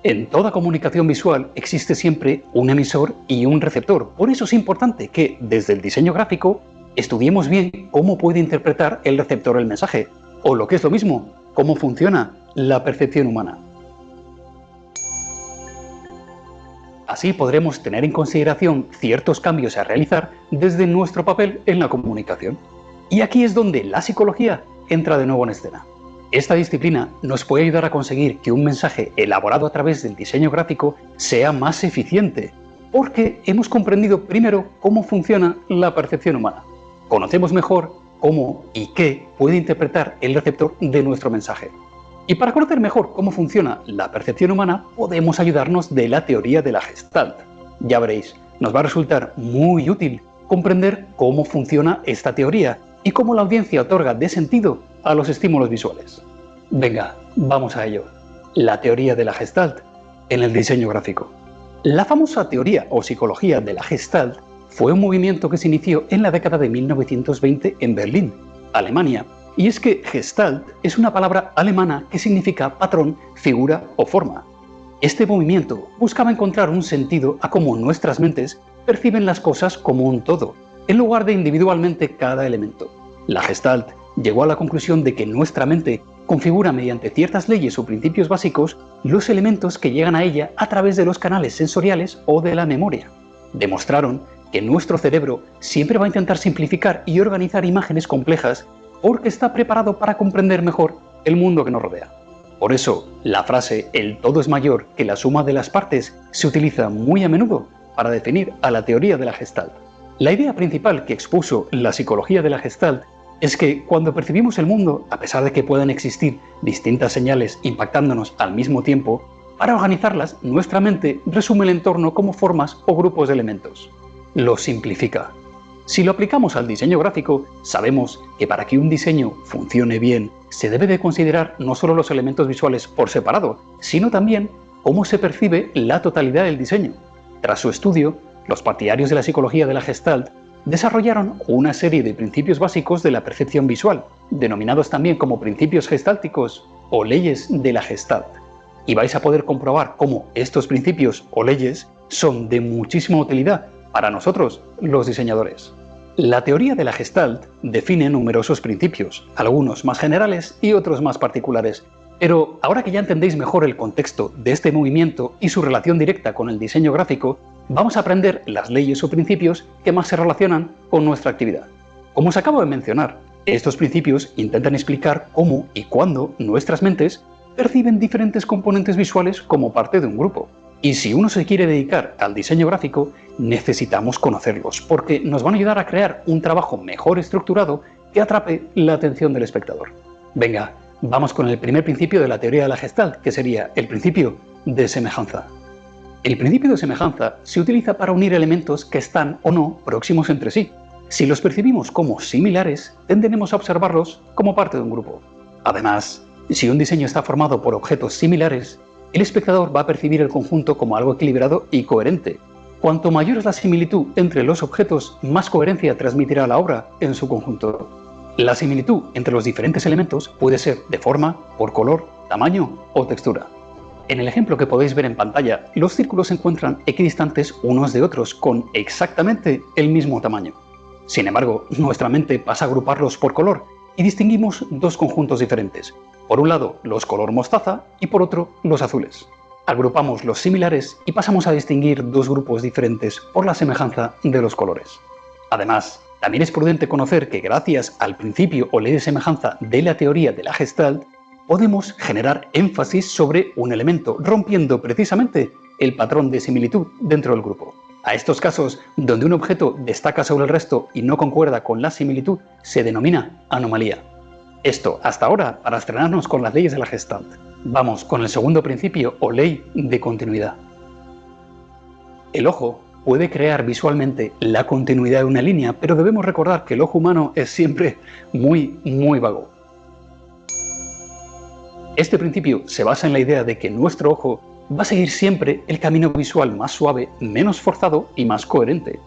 En toda comunicación visual existe siempre un emisor y un receptor. Por eso es importante que, desde el diseño gráfico, estudiemos bien cómo puede interpretar el receptor el mensaje, o lo que es lo mismo, cómo funciona la percepción humana. Así podremos tener en consideración ciertos cambios a realizar desde nuestro papel en la comunicación. Y aquí es donde la psicología entra de nuevo en escena. Esta disciplina nos puede ayudar a conseguir que un mensaje elaborado a través del diseño gráfico sea más eficiente, porque hemos comprendido primero cómo funciona la percepción humana. Conocemos mejor cómo y qué puede interpretar el receptor de nuestro mensaje. Y para conocer mejor cómo funciona la percepción humana, podemos ayudarnos de la teoría de la Gestalt. Ya veréis, nos va a resultar muy útil comprender cómo funciona esta teoría y cómo la audiencia otorga de sentido a los estímulos visuales. Venga, vamos a ello. La teoría de la Gestalt en el diseño gráfico. La famosa teoría o psicología de la Gestalt fue un movimiento que se inició en la década de 1920 en Berlín, Alemania. Y es que Gestalt es una palabra alemana que significa patrón, figura o forma. Este movimiento buscaba encontrar un sentido a cómo nuestras mentes perciben las cosas como un todo, en lugar de individualmente cada elemento. La Gestalt llegó a la conclusión de que nuestra mente configura mediante ciertas leyes o principios básicos los elementos que llegan a ella a través de los canales sensoriales o de la memoria. Demostraron que nuestro cerebro siempre va a intentar simplificar y organizar imágenes complejas porque está preparado para comprender mejor el mundo que nos rodea. Por eso, la frase «el todo es mayor que la suma de las partes» se utiliza muy a menudo para definir a la teoría de la Gestalt. La idea principal que expuso la psicología de la Gestalt es que cuando percibimos el mundo, a pesar de que puedan existir distintas señales impactándonos al mismo tiempo, para organizarlas, nuestra mente resume el entorno como formas o grupos de elementos. Lo simplifica. Si lo aplicamos al diseño gráfico, sabemos que para que un diseño funcione bien, se debe de considerar no solo los elementos visuales por separado, sino también cómo se percibe la totalidad del diseño. Tras su estudio, los partidarios de la psicología de la Gestalt desarrollaron una serie de principios básicos de la percepción visual, denominados también como principios gestálticos o leyes de la Gestalt. Y vais a poder comprobar cómo estos principios o leyes son de muchísima utilidad para nosotros, los diseñadores. La teoría de la Gestalt define numerosos principios, algunos más generales y otros más particulares. Pero ahora que ya entendéis mejor el contexto de este movimiento y su relación directa con el diseño gráfico, vamos a aprender las leyes o principios que más se relacionan con nuestra actividad. Como os acabo de mencionar, estos principios intentan explicar cómo y cuándo nuestras mentes perciben diferentes componentes visuales como parte de un grupo. Y si uno se quiere dedicar al diseño gráfico, necesitamos conocerlos, porque nos van a ayudar a crear un trabajo mejor estructurado que atrape la atención del espectador. Venga, vamos con el primer principio de la teoría de la Gestalt, que sería el principio de semejanza. El principio de semejanza se utiliza para unir elementos que están o no próximos entre sí. Si los percibimos como similares, tenderemos a observarlos como parte de un grupo. Además, si un diseño está formado por objetos similares, el espectador va a percibir el conjunto como algo equilibrado y coherente. Cuanto mayor es la similitud entre los objetos, más coherencia transmitirá la obra en su conjunto. La similitud entre los diferentes elementos puede ser de forma, por color, tamaño o textura. En el ejemplo que podéis ver en pantalla, los círculos se encuentran equidistantes unos de otros con exactamente el mismo tamaño. Sin embargo, nuestra mente pasa a agruparlos por color y distinguimos dos conjuntos diferentes. Por un lado, los color mostaza y por otro, los azules. Agrupamos los similares y pasamos a distinguir dos grupos diferentes por la semejanza de los colores. Además, también es prudente conocer que gracias al principio o ley de semejanza de la teoría de la Gestalt, podemos generar énfasis sobre un elemento, rompiendo precisamente el patrón de similitud dentro del grupo. A estos casos, donde un objeto destaca sobre el resto y no concuerda con la similitud, se denomina anomalía. Esto, hasta ahora, para estrenarnos con las leyes de la Gestalt. Vamos con el segundo principio o ley de continuidad. El ojo puede crear visualmente la continuidad de una línea, pero debemos recordar que el ojo humano es siempre muy vago. Este principio se basa en la idea de que nuestro ojo va a seguir siempre el camino visual más suave, menos forzado y más coherente.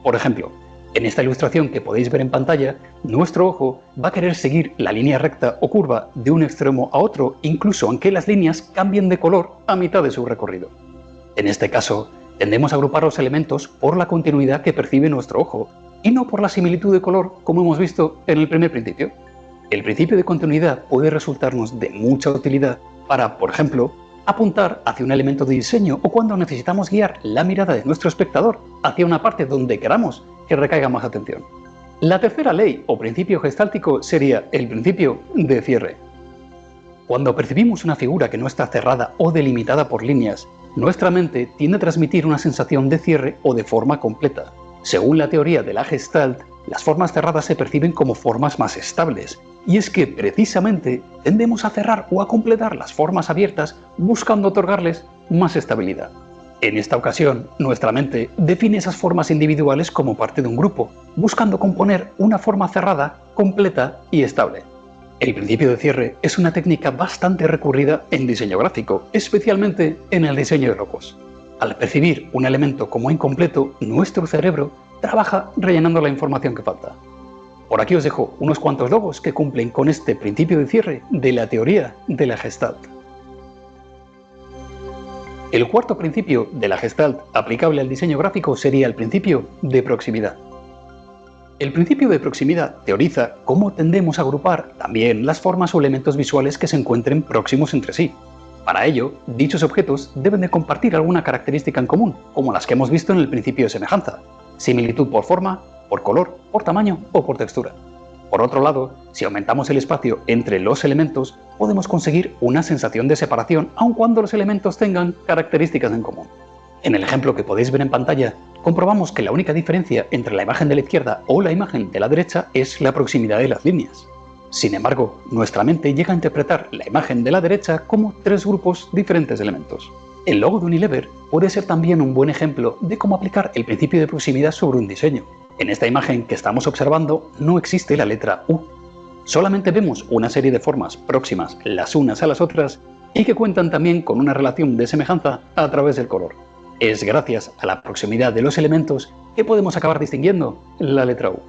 Por ejemplo, en esta ilustración que podéis ver en pantalla, nuestro ojo va a querer seguir la línea recta o curva de un extremo a otro, incluso aunque las líneas cambien de color a mitad de su recorrido. En este caso, tendemos a agrupar los elementos por la continuidad que percibe nuestro ojo, y no por la similitud de color como hemos visto en el primer principio. El principio de continuidad puede resultarnos de mucha utilidad para, por ejemplo, apuntar hacia un elemento de diseño o cuando necesitamos guiar la mirada de nuestro espectador hacia una parte donde queramos que recaiga más atención. La tercera ley o principio gestáltico sería el principio de cierre. Cuando percibimos una figura que no está cerrada o delimitada por líneas, nuestra mente tiende a transmitir una sensación de cierre o de forma completa. Según la teoría de la Gestalt, las formas cerradas se perciben como formas más estables, y es que precisamente tendemos a cerrar o a completar las formas abiertas buscando otorgarles más estabilidad. En esta ocasión, nuestra mente define esas formas individuales como parte de un grupo, buscando componer una forma cerrada, completa y estable. El principio de cierre es una técnica bastante recurrida en diseño gráfico, especialmente en el diseño de logos. Al percibir un elemento como incompleto, nuestro cerebro trabaja rellenando la información que falta. Por aquí os dejo unos cuantos logos que cumplen con este principio de cierre de la teoría de la Gestalt. El cuarto principio de la Gestalt aplicable al diseño gráfico sería el principio de proximidad. El principio de proximidad teoriza cómo tendemos a agrupar también las formas o elementos visuales que se encuentren próximos entre sí. Para ello, dichos objetos deben de compartir alguna característica en común, como las que hemos visto en el principio de semejanza: similitud por forma, por color, por tamaño o por textura. Por otro lado, si aumentamos el espacio entre los elementos, podemos conseguir una sensación de separación, aun cuando los elementos tengan características en común. En el ejemplo que podéis ver en pantalla, comprobamos que la única diferencia entre la imagen de la izquierda o la imagen de la derecha es la proximidad de las líneas. Sin embargo, nuestra mente llega a interpretar la imagen de la derecha como tres grupos diferentes de elementos. El logo de Unilever puede ser también un buen ejemplo de cómo aplicar el principio de proximidad sobre un diseño. En esta imagen que estamos observando no existe la letra U. Solamente vemos una serie de formas próximas las unas a las otras y que cuentan también con una relación de semejanza a través del color. Es gracias a la proximidad de los elementos que podemos acabar distinguiendo la letra U.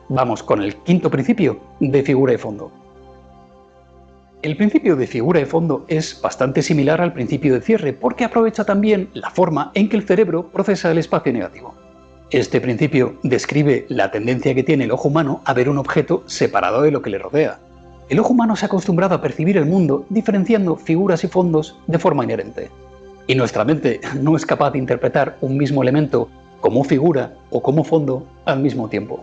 Vamos con el quinto principio de figura y fondo. El principio de figura y fondo es bastante similar al principio de cierre porque aprovecha también la forma en que el cerebro procesa el espacio negativo. Este principio describe la tendencia que tiene el ojo humano a ver un objeto separado de lo que le rodea. El ojo humano se ha acostumbrado a percibir el mundo diferenciando figuras y fondos de forma inherente. Y nuestra mente no es capaz de interpretar un mismo elemento como figura o como fondo al mismo tiempo.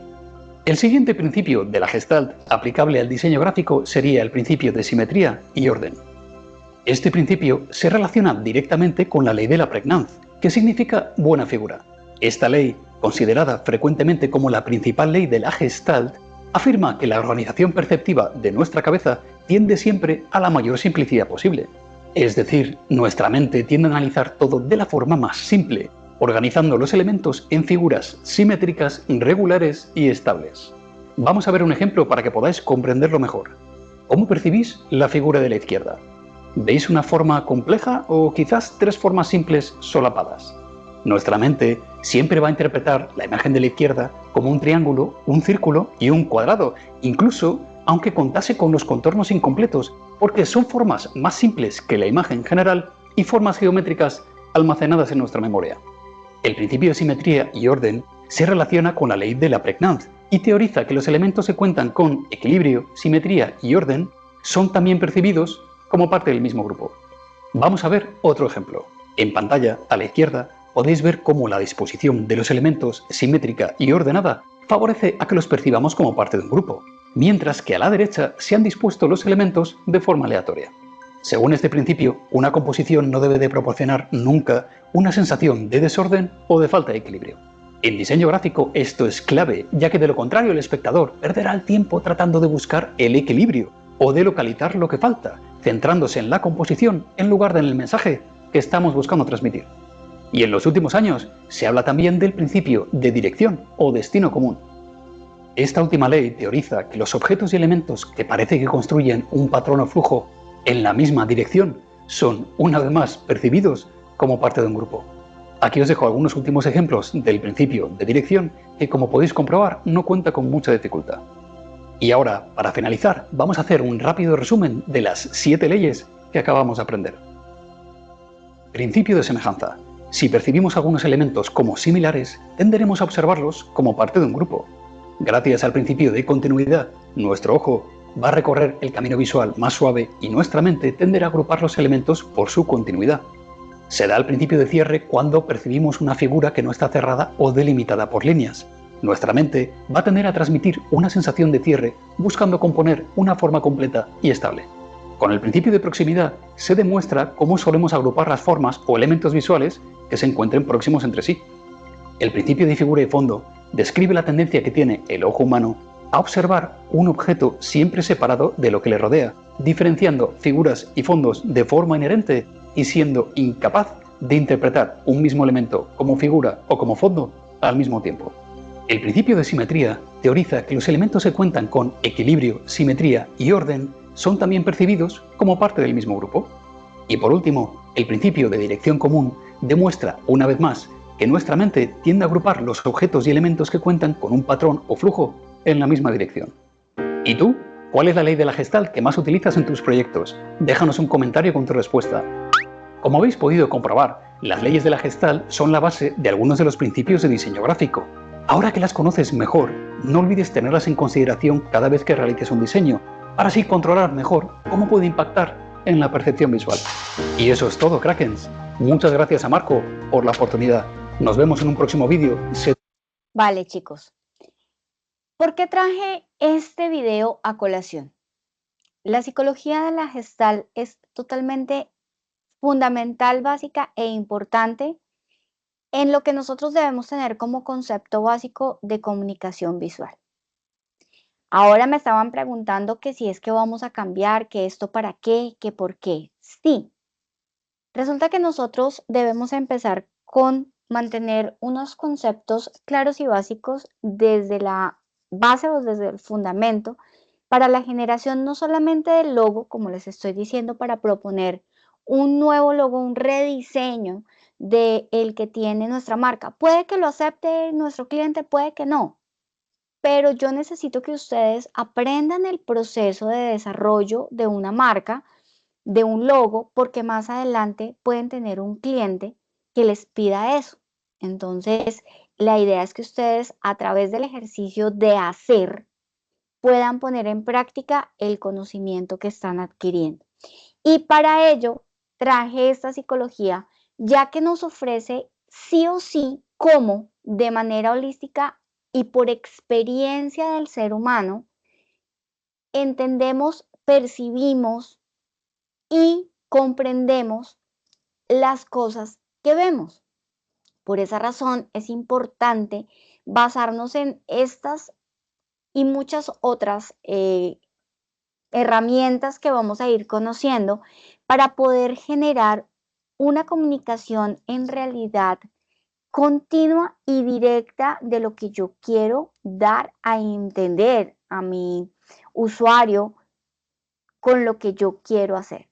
El siguiente principio de la Gestalt aplicable al diseño gráfico sería el principio de simetría y orden. Este principio se relaciona directamente con la ley de la Prägnanz, que significa buena figura. Esta ley, considerada frecuentemente como la principal ley de la Gestalt, afirma que la organización perceptiva de nuestra cabeza tiende siempre a la mayor simplicidad posible. Es decir, nuestra mente tiende a analizar todo de la forma más simple, organizando los elementos en figuras simétricas, regulares y estables. Vamos a ver un ejemplo para que podáis comprenderlo mejor. ¿Cómo percibís la figura de la izquierda? ¿Veis una forma compleja o quizás tres formas simples solapadas? Nuestra mente siempre va a interpretar la imagen de la izquierda como un triángulo, un círculo y un cuadrado, incluso aunque contase con los contornos incompletos, porque son formas más simples que la imagen general y formas geométricas almacenadas en nuestra memoria. El principio de simetría y orden se relaciona con la ley de la Prägnanz y teoriza que los elementos que cuentan con equilibrio, simetría y orden son también percibidos como parte del mismo grupo. Vamos a ver otro ejemplo. En pantalla, a la izquierda, podéis ver cómo la disposición de los elementos simétrica y ordenada favorece a que los percibamos como parte de un grupo, mientras que a la derecha se han dispuesto los elementos de forma aleatoria. Según este principio, una composición no debe de proporcionar nunca una sensación de desorden o de falta de equilibrio. En diseño gráfico esto es clave, ya que de lo contrario el espectador perderá el tiempo tratando de buscar el equilibrio o de localizar lo que falta, centrándose en la composición en lugar de en el mensaje que estamos buscando transmitir. Y en los últimos años se habla también del principio de dirección o destino común. Esta última ley teoriza que los objetos y elementos que parece que construyen un patrón o flujo en la misma dirección son, una vez más, percibidos como parte de un grupo. Aquí os dejo algunos últimos ejemplos del principio de dirección que, como podéis comprobar, no cuenta con mucha dificultad. Y ahora, para finalizar, vamos a hacer un rápido resumen de las 7 leyes que acabamos de aprender. Principio de semejanza. Si percibimos algunos elementos como similares, tenderemos a observarlos como parte de un grupo. Gracias al principio de continuidad, nuestro ojo va a recorrer el camino visual más suave y nuestra mente tenderá a agrupar los elementos por su continuidad. Se da el principio de cierre cuando percibimos una figura que no está cerrada o delimitada por líneas. Nuestra mente va a tender a transmitir una sensación de cierre buscando componer una forma completa y estable. Con el principio de proximidad se demuestra cómo solemos agrupar las formas o elementos visuales que se encuentren próximos entre sí. El principio de figura y fondo describe la tendencia que tiene el ojo humano a observar un objeto siempre separado de lo que le rodea, diferenciando figuras y fondos de forma inherente y siendo incapaz de interpretar un mismo elemento como figura o como fondo al mismo tiempo. El principio de simetría teoriza que los elementos que cuentan con equilibrio, simetría y orden son también percibidos como parte del mismo grupo. Y por último, el principio de dirección común demuestra, una vez más, que nuestra mente tiende a agrupar los objetos y elementos que cuentan con un patrón o flujo en la misma dirección. ¿Y tú? ¿Cuál es la ley de la Gestalt que más utilizas en tus proyectos? Déjanos un comentario con tu respuesta. Como habéis podido comprobar, las leyes de la Gestalt son la base de algunos de los principios de diseño gráfico. Ahora que las conoces mejor, no olvides tenerlas en consideración cada vez que realices un diseño, para así controlar mejor cómo puede impactar en la percepción visual. Y eso es todo, Krakens. Muchas gracias a Marco por la oportunidad. Nos vemos en un próximo vídeo. Vale, chicos. ¿Por qué traje este video a colación? La psicología de la Gestalt es totalmente fundamental, básica e importante en lo que nosotros debemos tener como concepto básico de comunicación visual. Ahora me estaban preguntando que si es que vamos a cambiar, que esto para qué, que por qué. Sí, resulta que nosotros debemos empezar con mantener unos conceptos claros y básicos desde la base o desde el fundamento para la generación no solamente del logo, como les estoy diciendo, para proponer un nuevo logo, un rediseño del que tiene nuestra marca. Puede que lo acepte nuestro cliente, puede que no, pero yo necesito que ustedes aprendan el proceso de desarrollo de una marca, de un logo, porque más adelante pueden tener un cliente que les pida eso. Entonces, la idea es que ustedes a través del ejercicio de hacer puedan poner en práctica el conocimiento que están adquiriendo. Y para ello traje esta psicología, ya que nos ofrece sí o sí cómo de manera holística y por experiencia del ser humano entendemos, percibimos y comprendemos las cosas que vemos. Por esa razón es importante basarnos en estas y muchas otras herramientas que vamos a ir conociendo para poder generar una comunicación en realidad continua y directa de lo que yo quiero dar a entender a mi usuario con lo que yo quiero hacer.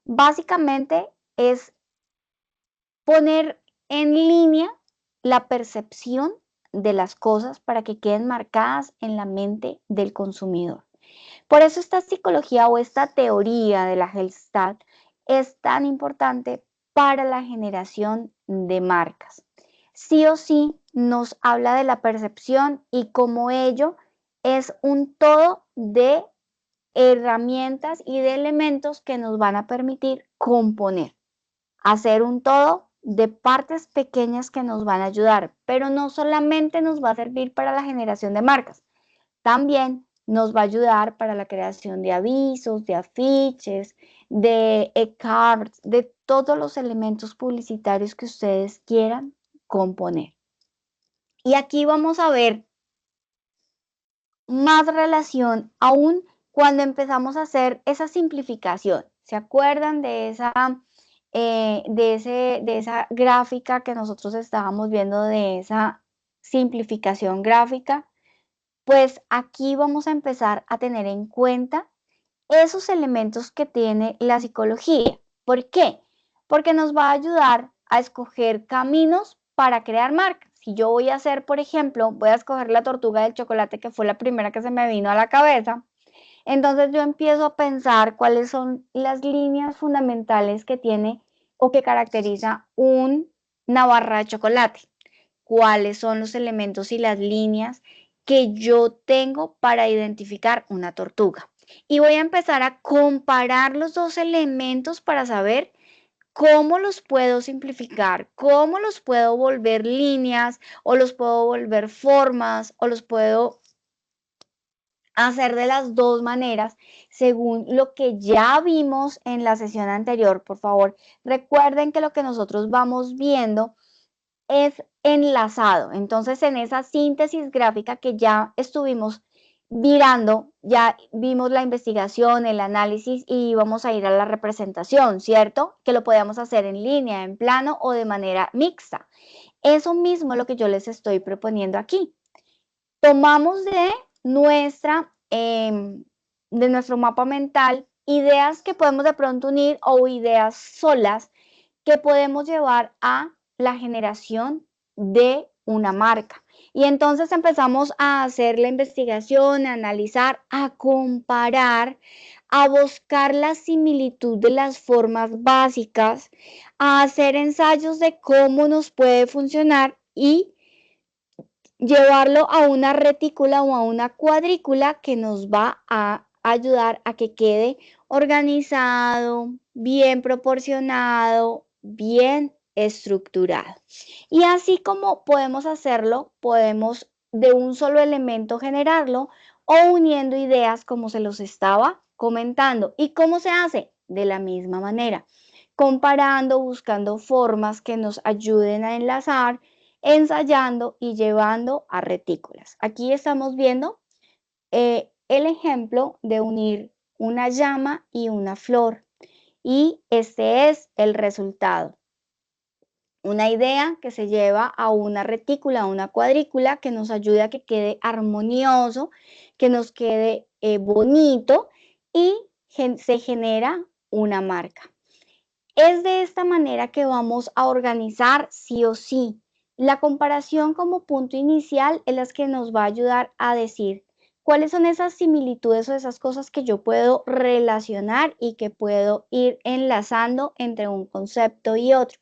Básicamente es poner en línea la percepción de las cosas para que queden marcadas en la mente del consumidor. Por eso esta psicología o esta teoría de la Gestalt es tan importante para la generación de marcas. Sí o sí nos habla de la percepción y cómo ello es un todo de herramientas y de elementos que nos van a permitir componer, hacer un todo de partes pequeñas que nos van a ayudar, pero no solamente nos va a servir para la generación de marcas, también nos va a ayudar para la creación de avisos, de afiches, de e-cards, de todos los elementos publicitarios que ustedes quieran componer. Y aquí vamos a ver más relación aún cuando empezamos a hacer esa simplificación. ¿Se acuerdan de esa gráfica que nosotros estábamos viendo, de esa simplificación gráfica? Pues aquí vamos a empezar a tener en cuenta esos elementos que tiene la psicología. ¿Por qué? Porque nos va a ayudar a escoger caminos para crear marcas. Si yo voy a hacer, por ejemplo, voy a escoger la tortuga del chocolate, que fue la primera que se me vino a la cabeza, entonces yo empiezo a pensar cuáles son las líneas fundamentales que tiene o que caracteriza una barra de chocolate. Cuáles son los elementos y las líneas que yo tengo para identificar una tortuga. Y voy a empezar a comparar los dos elementos para saber cómo los puedo simplificar, cómo los puedo volver líneas o los puedo volver formas o los puedo hacer de las dos maneras según lo que ya vimos en la sesión anterior. Por favor, recuerden que lo que nosotros vamos viendo es enlazado. Entonces, en esa síntesis gráfica que ya estuvimos mirando, ya vimos la investigación, el análisis y vamos a ir a la representación, ¿cierto? Que lo podemos hacer en línea, en plano o de manera mixta. Eso mismo es lo que yo les estoy proponiendo aquí. Tomamos de nuestro mapa mental ideas que podemos de pronto unir o ideas solas que podemos llevar a la generación de una marca. Y entonces empezamos a hacer la investigación, a analizar, a comparar, a buscar la similitud de las formas básicas, a hacer ensayos de cómo nos puede funcionar y llevarlo a una retícula o a una cuadrícula que nos va a ayudar a que quede organizado, bien proporcionado, bien estructurado. Y así como podemos hacerlo, podemos de un solo elemento generarlo o uniendo ideas como se los estaba comentando. ¿Y cómo se hace? De la misma manera, comparando, buscando formas que nos ayuden a enlazar, ensayando y llevando a retículas. Aquí estamos viendo el ejemplo de unir una llama y una flor. Y este es el resultado. Una idea que se lleva a una retícula, a una cuadrícula, que nos ayude a que quede armonioso, que nos quede bonito y se genera una marca. Es de esta manera que vamos a organizar sí o sí. La comparación como punto inicial es la que nos va a ayudar a decir cuáles son esas similitudes o esas cosas que yo puedo relacionar y que puedo ir enlazando entre un concepto y otro.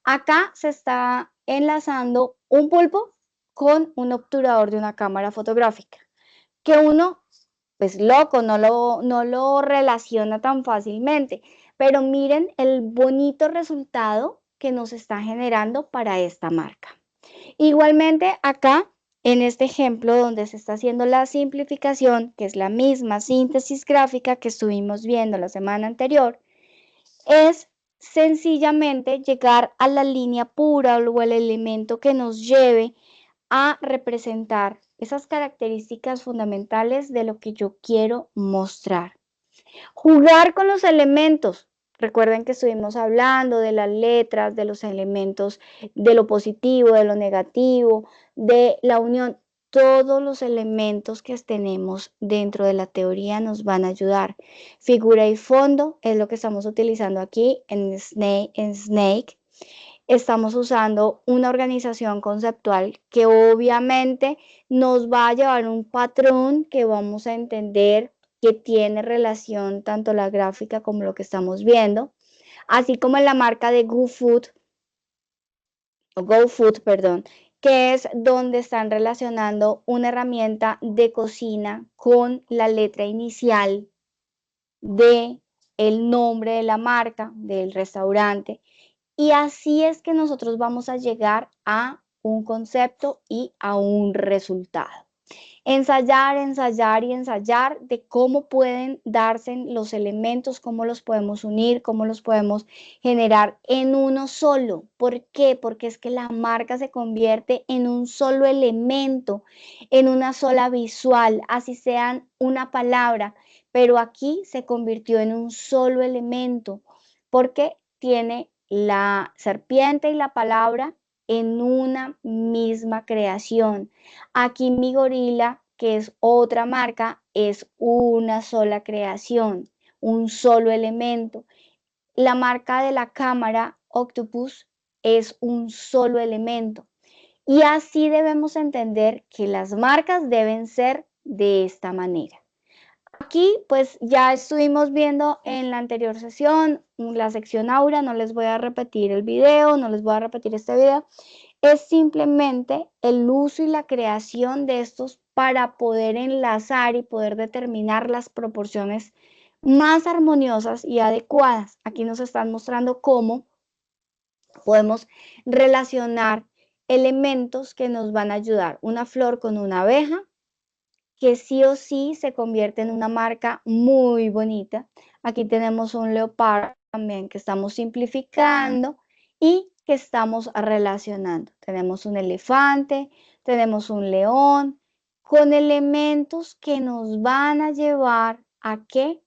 Acá se está enlazando un pulpo con un obturador de una cámara fotográfica, que uno, pues loco, no lo relaciona tan fácilmente. Pero miren el bonito resultado que nos está generando para esta marca. Igualmente acá, en este ejemplo donde se está haciendo la simplificación, que es la misma síntesis gráfica que estuvimos viendo la semana anterior, es sencillamente llegar a la línea pura o el elemento que nos lleve a representar esas características fundamentales de lo que yo quiero mostrar. Jugar con los elementos, Recuerden que estuvimos hablando de las letras, de los elementos, de lo positivo, de lo negativo, de la unión. Todos los elementos que tenemos dentro de la teoría nos van a ayudar. Figura y fondo es lo que estamos utilizando aquí en Snake. Estamos usando una organización conceptual que obviamente nos va a llevar un patrón que vamos a entender que tiene relación tanto la gráfica como lo que estamos viendo, así como en la marca de GoFood, perdón, que es donde están relacionando una herramienta de cocina con la letra inicial de el nombre de la marca, del restaurante. Y así es que nosotros vamos a llegar a un concepto y a un resultado. Ensayar, ensayar y ensayar de cómo pueden darse los elementos, cómo los podemos unir, cómo los podemos generar en uno solo. ¿Por qué? Porque es que la marca se convierte en un solo elemento, en una sola visual, así sean una palabra, pero aquí se convirtió en un solo elemento porque tiene la serpiente y la palabra en una misma creación. Aquí mi gorila, que es otra marca, es una sola creación, un solo elemento. La marca de la cámara Octopus es un solo elemento. Y así debemos entender que las marcas deben ser de esta manera. Aquí pues ya estuvimos viendo en la anterior sesión, la sección Aura, no les voy a repetir el video, no les voy a repetir este video, es simplemente el uso y la creación de estos para poder enlazar y poder determinar las proporciones más armoniosas y adecuadas. Aquí nos están mostrando cómo podemos relacionar elementos que nos van a ayudar. Una flor con una abeja, que sí o sí se convierte en una marca muy bonita. Aquí tenemos un leopardo también que estamos simplificando y que estamos relacionando. Tenemos un elefante, tenemos un león, con elementos que nos van a llevar a ¿qué?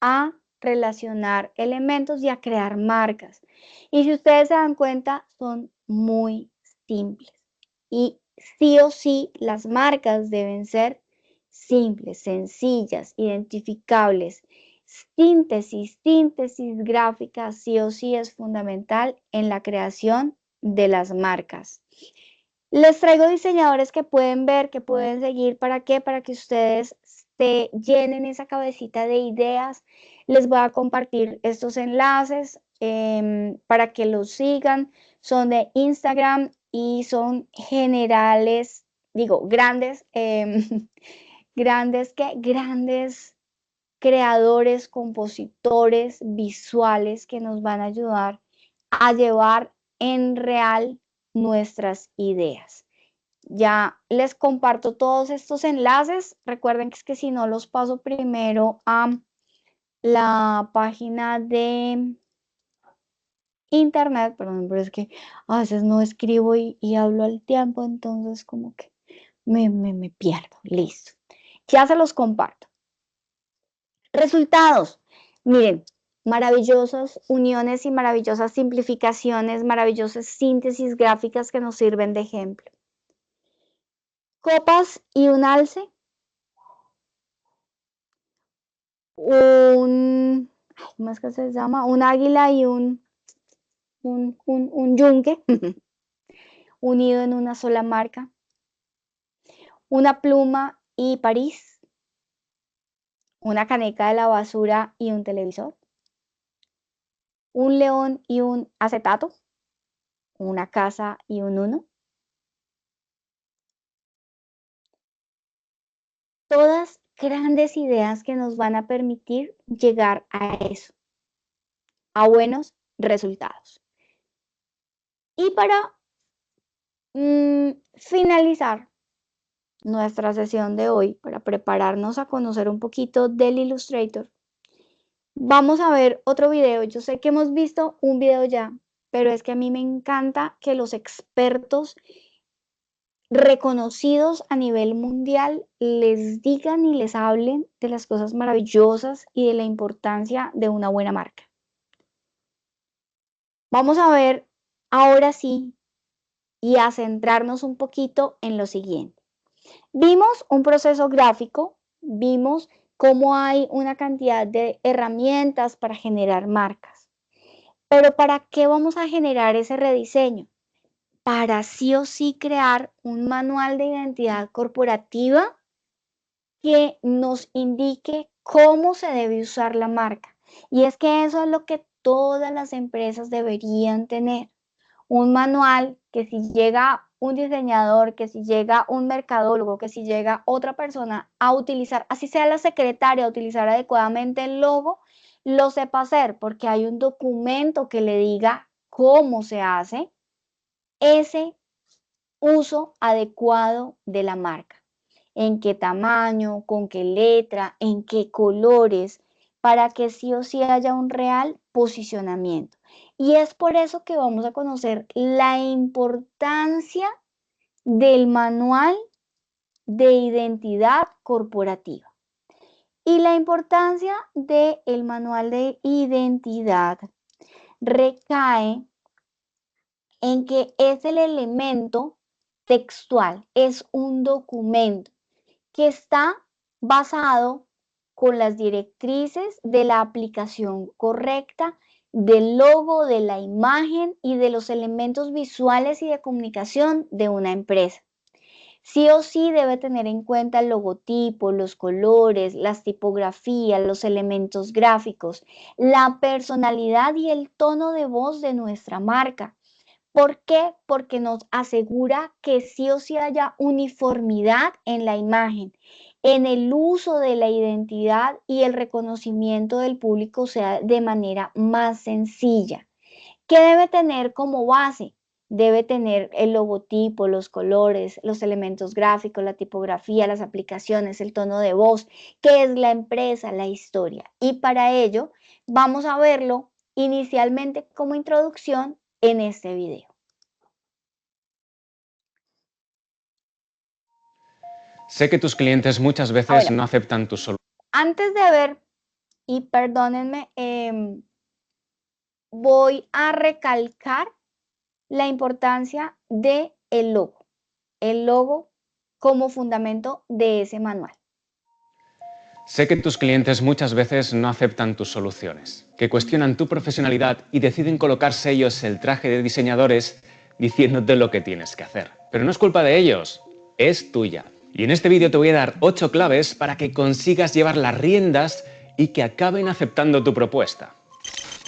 A relacionar elementos y a crear marcas. Y si ustedes se dan cuenta, son muy simples. Y sí o sí, las marcas deben ser simples, sencillas, identificables. Síntesis gráfica sí o sí es fundamental en la creación de las marcas. Les traigo diseñadores que pueden ver, que pueden seguir. ¿Para qué? Para que ustedes se llenen esa cabecita de ideas. Les voy a compartir estos enlaces para que los sigan. Son de Instagram y son generales, digo, grandes, grandes creadores, compositores visuales que nos van a ayudar a llevar en real nuestras ideas. Ya les comparto todos estos enlaces. Recuerden que es que si no los paso primero a la página de internet, perdón, pero es que a veces no escribo y hablo al tiempo, entonces como que me pierdo. Listo. Ya se los comparto. Resultados. Miren, maravillosas uniones y maravillosas simplificaciones, maravillosas síntesis gráficas que nos sirven de ejemplo. Copas y un alce. ¿Cómo es que se llama? Un águila y un yunque unido en una sola marca. Una pluma y París. Una caneca de la basura y un televisor. Un león y un acetato. Una casa y un uno. Todas grandes ideas que nos van a permitir llegar a eso, a buenos resultados. Y para finalizar nuestra sesión de hoy, para prepararnos a conocer un poquito del Illustrator, vamos a ver otro video. Yo sé que hemos visto un video ya, pero es que a mí me encanta que los expertos reconocidos a nivel mundial les digan y les hablen de las cosas maravillosas y de la importancia de una buena marca. Vamos a ver ahora sí y a centrarnos un poquito en lo siguiente. Vimos un proceso gráfico, vimos cómo hay una cantidad de herramientas para generar marcas. Pero ¿para qué vamos a generar ese rediseño? Para sí o sí crear un manual de identidad corporativa que nos indique cómo se debe usar la marca. Y es que eso es lo que todas las empresas deberían tener. Un manual que si llega un diseñador, que si llega un mercadólogo, que si llega otra persona a utilizar, así sea la secretaria, a utilizar adecuadamente el logo, lo sepa hacer, porque hay un documento que le diga cómo se hace ese uso adecuado de la marca. En qué tamaño, con qué letra, en qué colores, para que sí o sí haya un real posicionamiento. Y es por eso que vamos a conocer la importancia del manual de identidad corporativa. Y la importancia del manual de identidad recae en que es el elemento textual, es un documento que está basado con las directrices de la aplicación correcta del logo, de la imagen y de los elementos visuales y de comunicación de una empresa. Sí o sí debe tener en cuenta el logotipo, los colores, las tipografías, los elementos gráficos, la personalidad y el tono de voz de nuestra marca. ¿Por qué? Porque nos asegura que sí o sí haya uniformidad en la imagen, en el uso de la identidad y el reconocimiento del público sea de manera más sencilla. ¿Qué debe tener como base? Debe tener el logotipo, los colores, los elementos gráficos, la tipografía, las aplicaciones, el tono de voz, qué es la empresa, la historia. Y para ello vamos a verlo inicialmente como introducción en este video. Sé que tus clientes muchas veces no aceptan tus soluciones. Antes de ver, y perdónenme, voy a recalcar la importancia del logo. El logo como fundamento de ese manual. Sé que tus clientes muchas veces no aceptan tus soluciones, que cuestionan tu profesionalidad y deciden colocarse ellos el traje de diseñadores diciéndote lo que tienes que hacer. Pero no es culpa de ellos, es tuya. Y en este vídeo te voy a dar 8 claves para que consigas llevar las riendas y que acaben aceptando tu propuesta.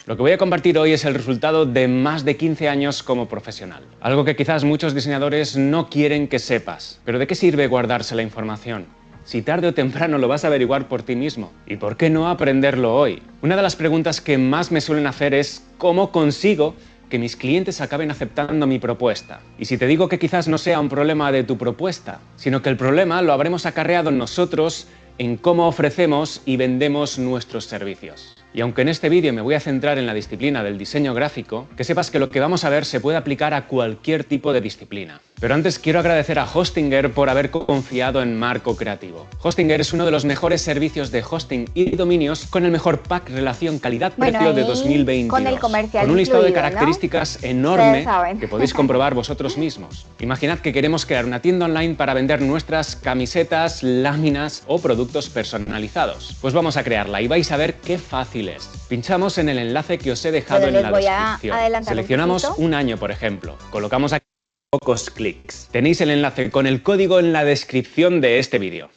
Lo que voy a compartir hoy es el resultado de más de 15 años como profesional. Algo que quizás muchos diseñadores no quieren que sepas. Pero ¿de qué sirve guardarse la información? Si tarde o temprano lo vas a averiguar por ti mismo. ¿Y por qué no aprenderlo hoy? Una de las preguntas que más me suelen hacer es ¿cómo consigo que mis clientes acaben aceptando mi propuesta? Y si te digo que quizás no sea un problema de tu propuesta, sino que el problema lo habremos acarreado nosotros en cómo ofrecemos y vendemos nuestros servicios. Y aunque en este vídeo me voy a centrar en la disciplina del diseño gráfico, que sepas que lo que vamos a ver se puede aplicar a cualquier tipo de disciplina. Pero antes quiero agradecer a Hostinger por haber confiado en Marco Creativo. Hostinger es uno de los mejores servicios de hosting y dominios con el mejor pack relación calidad-precio de 2022. Con el comercial con un listado de incluido, características enorme que podéis comprobar vosotros mismos. Imaginad que queremos crear una tienda online para vender nuestras camisetas, láminas o productos personalizados. Pues vamos a crearla y vais a ver qué fácil es. Pinchamos en el enlace que os he dejado en la descripción. Seleccionamos un año, por ejemplo. Colocamos aquí pocos clics. Tenéis el enlace con el código en la descripción de este vídeo.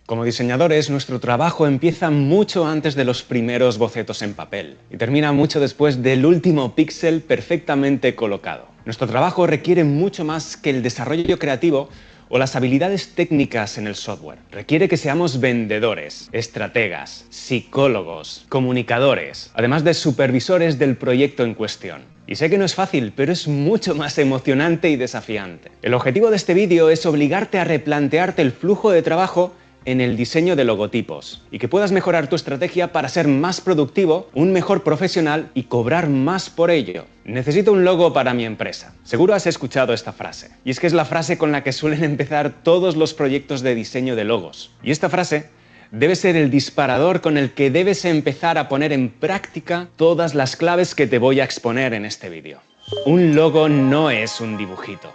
Como diseñadores, nuestro trabajo empieza mucho antes de los primeros bocetos en papel y termina mucho después del último píxel perfectamente colocado. Nuestro trabajo requiere mucho más que el desarrollo creativo o las habilidades técnicas en el software. Requiere que seamos vendedores, estrategas, psicólogos, comunicadores, además de supervisores del proyecto en cuestión. Y sé que no es fácil, pero es mucho más emocionante y desafiante. El objetivo de este vídeo es obligarte a replantearte el flujo de trabajo en el diseño de logotipos y que puedas mejorar tu estrategia para ser más productivo, un mejor profesional y cobrar más por ello. Necesito un logo para mi empresa. Seguro has escuchado esta frase. Y es que es la frase con la que suelen empezar todos los proyectos de diseño de logos. Y esta frase debe ser el disparador con el que debes empezar a poner en práctica todas las claves que te voy a exponer en este vídeo. Un logo no es un dibujito.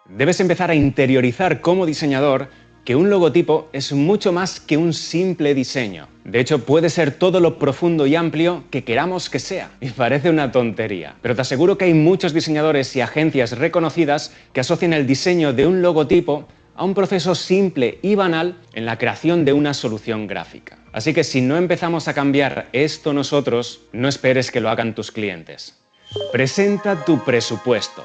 Debes empezar a interiorizar como diseñador que un logotipo es mucho más que un simple diseño. De hecho, puede ser todo lo profundo y amplio que queramos que sea. Y parece una tontería. Pero te aseguro que hay muchos diseñadores y agencias reconocidas que asocian el diseño de un logotipo a un proceso simple y banal en la creación de una solución gráfica. Así que si no empezamos a cambiar esto nosotros, no esperes que lo hagan tus clientes. Presenta tu presupuesto.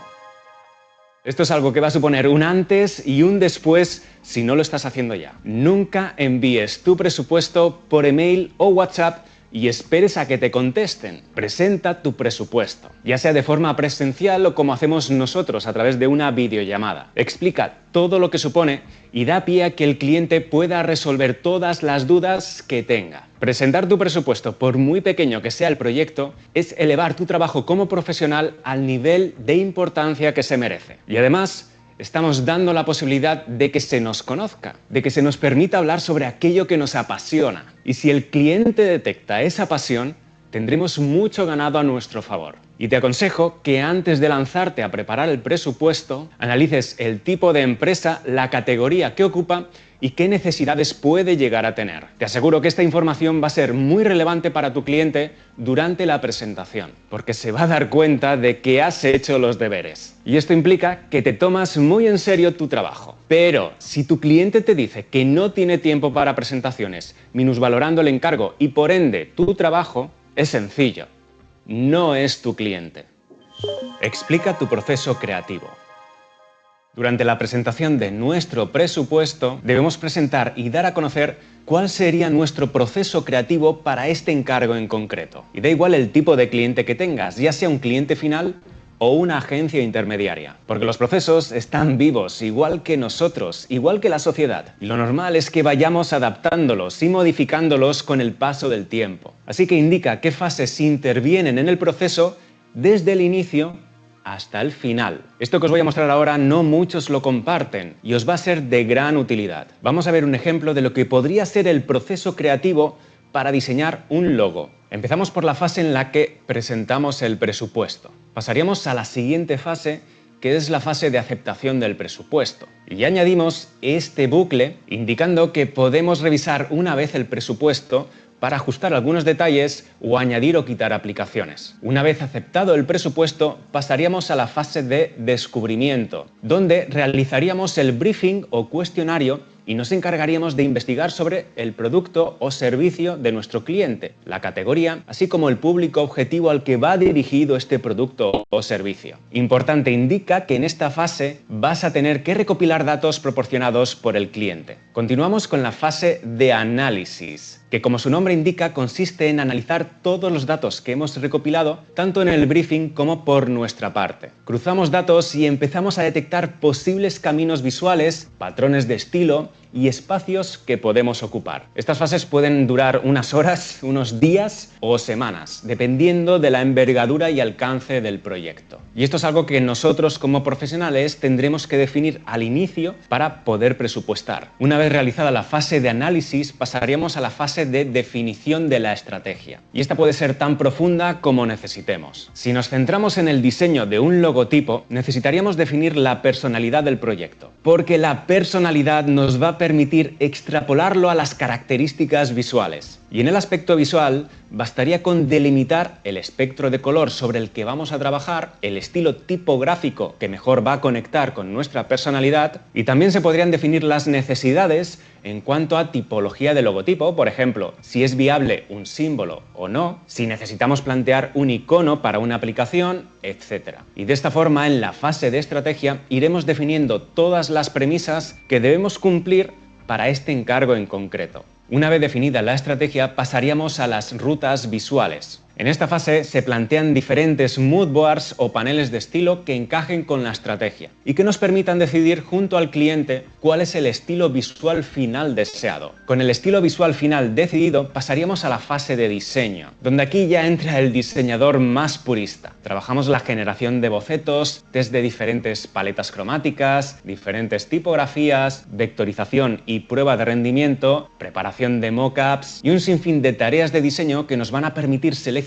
Esto es algo que va a suponer un antes y un después si no lo estás haciendo ya. Nunca envíes tu presupuesto por email o WhatsApp y esperes a que te contesten. Presenta tu presupuesto, ya sea de forma presencial o como hacemos nosotros a través de una videollamada. Explica todo lo que supone y da pie a que el cliente pueda resolver todas las dudas que tenga. Presentar tu presupuesto, por muy pequeño que sea el proyecto, es elevar tu trabajo como profesional al nivel de importancia que se merece. Y además, estamos dando la posibilidad de que se nos conozca, de que se nos permita hablar sobre aquello que nos apasiona. Y si el cliente detecta esa pasión, tendremos mucho ganado a nuestro favor. Y te aconsejo que antes de lanzarte a preparar el presupuesto, analices el tipo de empresa, la categoría que ocupa y qué necesidades puede llegar a tener. Te aseguro que esta información va a ser muy relevante para tu cliente durante la presentación, porque se va a dar cuenta de que has hecho los deberes. Y esto implica que te tomas muy en serio tu trabajo. Pero si tu cliente te dice que no tiene tiempo para presentaciones, minusvalorando el encargo y por ende tu trabajo, es sencillo. No es tu cliente. Explica tu proceso creativo. Durante la presentación de nuestro presupuesto, debemos presentar y dar a conocer cuál sería nuestro proceso creativo para este encargo en concreto. Y da igual el tipo de cliente que tengas, ya sea un cliente final o una agencia intermediaria. Porque los procesos están vivos, igual que nosotros, igual que la sociedad. Y lo normal es que vayamos adaptándolos y modificándolos con el paso del tiempo. Así que indica qué fases intervienen en el proceso desde el inicio hasta el final. Esto que os voy a mostrar ahora no muchos lo comparten y os va a ser de gran utilidad. Vamos a ver un ejemplo de lo que podría ser el proceso creativo para diseñar un logo. Empezamos por la fase en la que presentamos el presupuesto. Pasaríamos a la siguiente fase, que es la fase de aceptación del presupuesto. Y añadimos este bucle indicando que podemos revisar una vez el presupuesto para ajustar algunos detalles o añadir o quitar aplicaciones. Una vez aceptado el presupuesto, pasaríamos a la fase de descubrimiento, donde realizaríamos el briefing o cuestionario y nos encargaríamos de investigar sobre el producto o servicio de nuestro cliente, la categoría, así como el público objetivo al que va dirigido este producto o servicio. Importante, indica que en esta fase vas a tener que recopilar datos proporcionados por el cliente. Continuamos con la fase de análisis, que como su nombre indica consiste en analizar todos los datos que hemos recopilado tanto en el briefing como por nuestra parte. Cruzamos datos y empezamos a detectar posibles caminos visuales, patrones de estilo y espacios que podemos ocupar. Estas fases pueden durar unas horas, unos días o semanas, dependiendo de la envergadura y alcance del proyecto. Y esto es algo que nosotros como profesionales tendremos que definir al inicio para poder presupuestar. Una vez realizada la fase de análisis, pasaríamos a la fase de definición de la estrategia. Y esta puede ser tan profunda como necesitemos. Si nos centramos en el diseño de un logotipo, necesitaríamos definir la personalidad del proyecto, porque la personalidad nos va a permitir extrapolarlo a las características visuales. Y en el aspecto visual, bastaría con delimitar el espectro de color sobre el que vamos a trabajar, el estilo tipográfico que mejor va a conectar con nuestra personalidad, y también se podrían definir las necesidades en cuanto a tipología de logotipo, por ejemplo, si es viable un símbolo o no, si necesitamos plantear un icono para una aplicación, etc. Y de esta forma, en la fase de estrategia, iremos definiendo todas las premisas que debemos cumplir para este encargo en concreto. Una vez definida la estrategia, pasaríamos a las rutas visuales. En esta fase se plantean diferentes mood boards o paneles de estilo que encajen con la estrategia y que nos permitan decidir junto al cliente cuál es el estilo visual final deseado. Con el estilo visual final decidido pasaríamos a la fase de diseño, donde aquí ya entra el diseñador más purista. Trabajamos la generación de bocetos, test de diferentes paletas cromáticas, diferentes tipografías, vectorización y prueba de rendimiento, preparación de mockups y un sinfín de tareas de diseño que nos van a permitir seleccionar